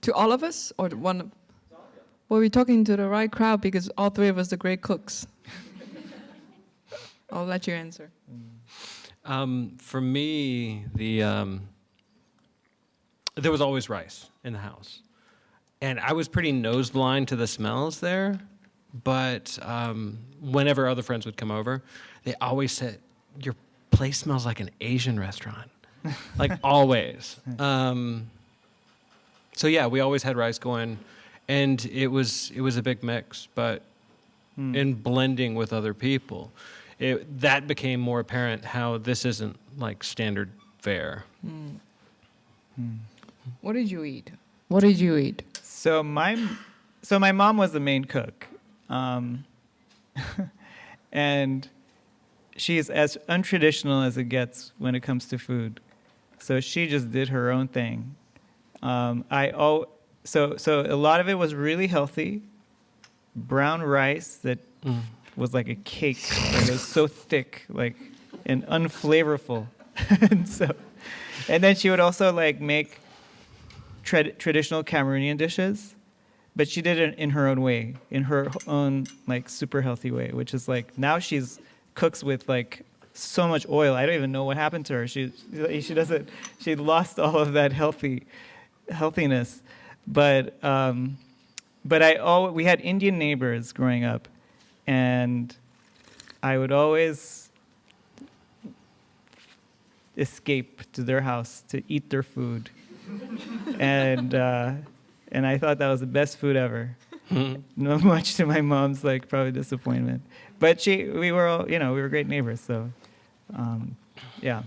To all of us, or one? Well, we're talking to the right crowd because all three of us are great cooks. I'll let you answer. For me, there was always rice in the house. And I was pretty nose blind to the smells there. But whenever other friends would come over, they always said, your place smells like an Asian restaurant. Like, always. So, yeah, we always had rice going. And it was a big mix. But in blending with other people, that became more apparent how this isn't like standard fare. What did you eat? What did you eat? So my mom was the main cook, and she's as untraditional as it gets when it comes to food. So she just did her own thing. So a lot of it was really healthy. Brown rice that was like a cake. Like it was so thick, like, and unflavorful. and then she would also like make traditional Cameroonian dishes, but she did it in her own way, in her own like super healthy way, which is like now she's cooks with like so much oil. I don't even know what happened to her. She lost all of that healthiness. But we had Indian neighbors growing up, and I would always escape to their house to eat their food, and I thought that was the best food ever. Not much to my mom's like probably disappointment, but we were great neighbors. So, yeah.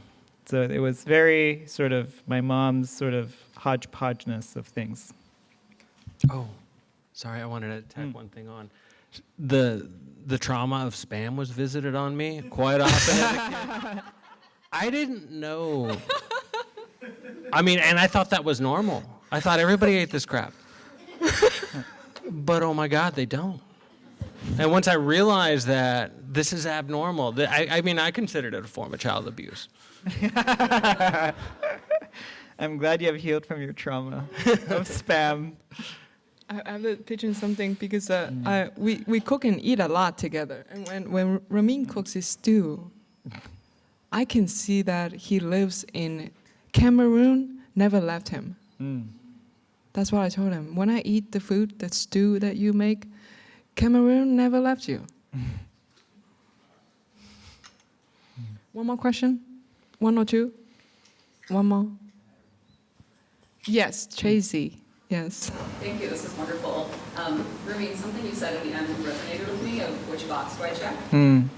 So it was very sort of my mom's sort of hodgepodgeness of things. Oh, sorry, I wanted to tack one thing on. The trauma of spam was visited on me quite often as a kid. I didn't know. I mean, and I thought that was normal. I thought everybody ate this crap. But oh my God, they don't. And once I realized that this is abnormal, I mean, I considered it a form of child abuse. I'm glad you have healed from your trauma of spam. I have to pitch in something because we cook and eat a lot together. And when Ramin cooks his stew, I can see that he lives in Cameroon, never left him. That's what I told him. When I eat the food, the stew that you make, Cameroon never left you. One more question? One or two? One more? Yes, Tracy. Yes. Thank you, this is wonderful. Ramin, something you said at the end resonated with me of which box do I check?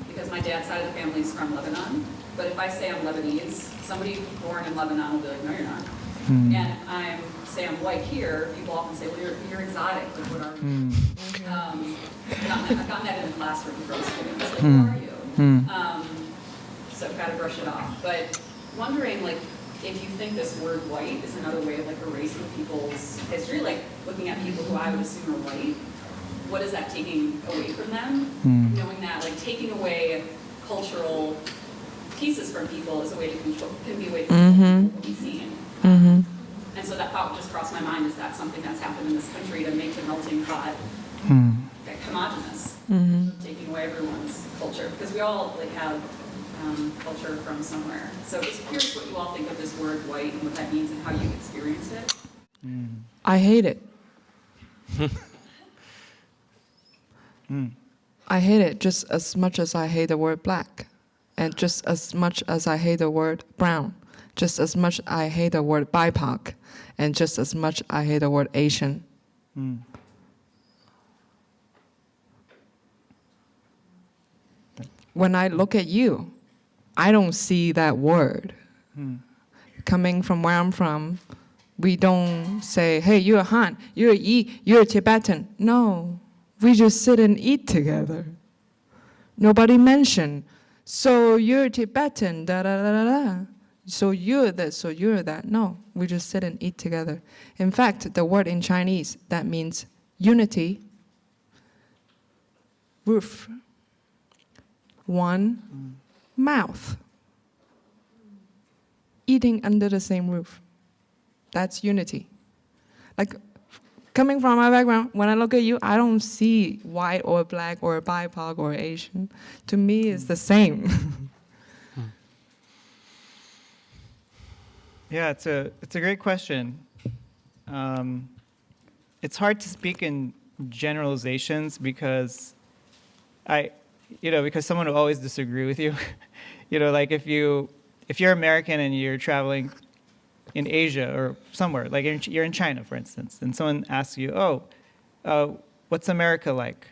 Because my dad's side of the family is from Lebanon, but if I say I'm Lebanese, somebody born in Lebanon will be like, no, you're not. And say I'm white here, people often say, well, you're exotic, like what are you? I've gotten that in the classroom from students, like, who are you? So I've got to brush it off. But wondering, like, if you think this word white is another way of like erasing people's history, like looking at people who I would assume are white, what is that taking away from them? Knowing that like taking away cultural pieces from people is a way to control, can be a way to control people to be seen. And so that thought just crossed my mind, is that something that's happened in this country to make the melting pot like, homogenous, taking away everyone's culture? Because we all like have culture from somewhere. So just curious what you all think of this word white and what that means and how you experience it. I hate it. I hate it just as much as I hate the word black, and just as much as I hate the word brown, just as much I hate the word BIPOC, and just as much I hate the word Asian. When I look at you, I don't see that word. Coming from where I'm from, we don't say, hey, you're a Han, you're a Yi, you're a Tibetan. No, we just sit and eat together. Nobody mentioned, so you're Tibetan, da da da da da. So you're this, so you're that. No, we just sit and eat together. In fact, the word in Chinese that means unity, roof, one mouth, eating under the same roof. That's unity. Like, coming from my background, when I look at you, I don't see white or black or BIPOC or Asian. To me, it's the same. Yeah, it's a great question. It's hard to speak in generalizations because because someone will always disagree with you. Like if you're American and you're traveling in Asia or somewhere, like you're in China, for instance, and someone asks you, what's America like?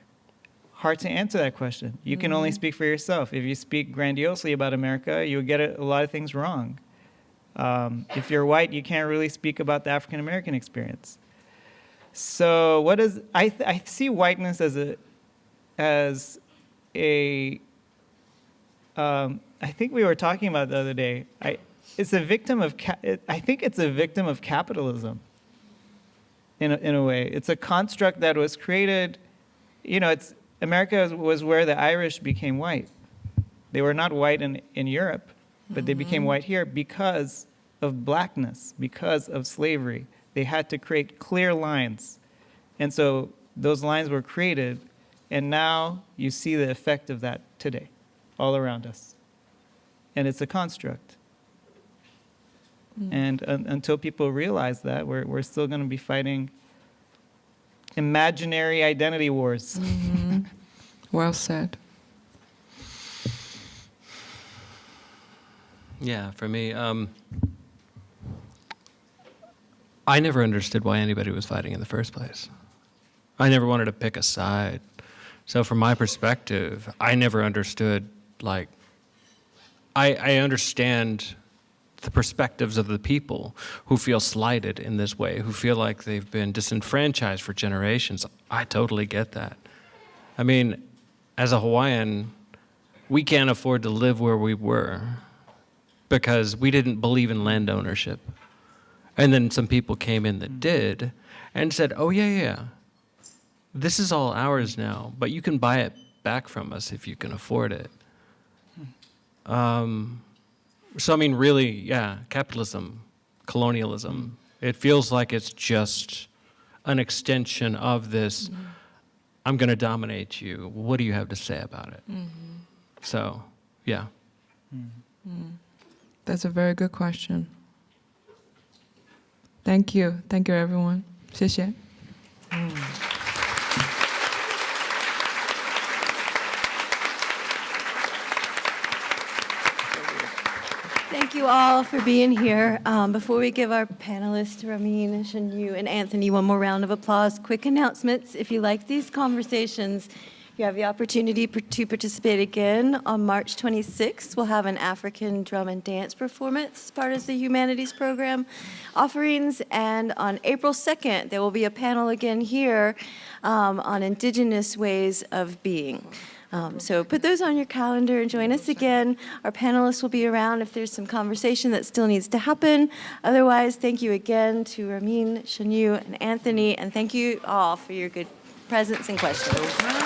Hard to answer that question. You can only speak for yourself. If you speak grandiosely about America, you'll get a lot of things wrong. If you're white, you can't really speak about the African American experience. So I see whiteness as a I think we were talking about the other day. I think it's a victim of capitalism. In a way, it's a construct that was created. America was where the Irish became white. They were not white in Europe, but they became white here because of blackness, because of slavery. They had to create clear lines, and so those lines were created. And now you see the effect of that today, all around us. And it's a construct. And until people realize that, we're still going to be fighting imaginary identity wars. Well said. Yeah, for me, I never understood why anybody was fighting in the first place. I never wanted to pick a side. So from my perspective, I never understood, I understand the perspectives of the people who feel slighted in this way, who feel like they've been disenfranchised for generations. I totally get that. I mean, as a Hawaiian, we can't afford to live where we were because we didn't believe in land ownership. And then some people came in that did and said, oh, yeah. This is all ours now, but you can buy it back from us if you can afford it. So, I mean, really, yeah, capitalism, colonialism, it feels like it's just an extension of this, I'm going to dominate you. What do you have to say about it? So, yeah. That's a very good question. Thank you. Thank you, everyone. 谢谢. Thank you all for being here. Before we give our panelists, Ramin, Shenyu, and Anthony, one more round of applause, quick announcements. If you like these conversations, you have the opportunity to participate again. On March 26th, we'll have an African drum and dance performance as part of the humanities program offerings. And on April 2nd, there will be a panel again here on indigenous ways of being. So put those on your calendar and join us again. Our panelists will be around if there's some conversation that still needs to happen. Otherwise, thank you again to Ramin, Shenyu, and Anthony, and thank you all for your good presence and questions.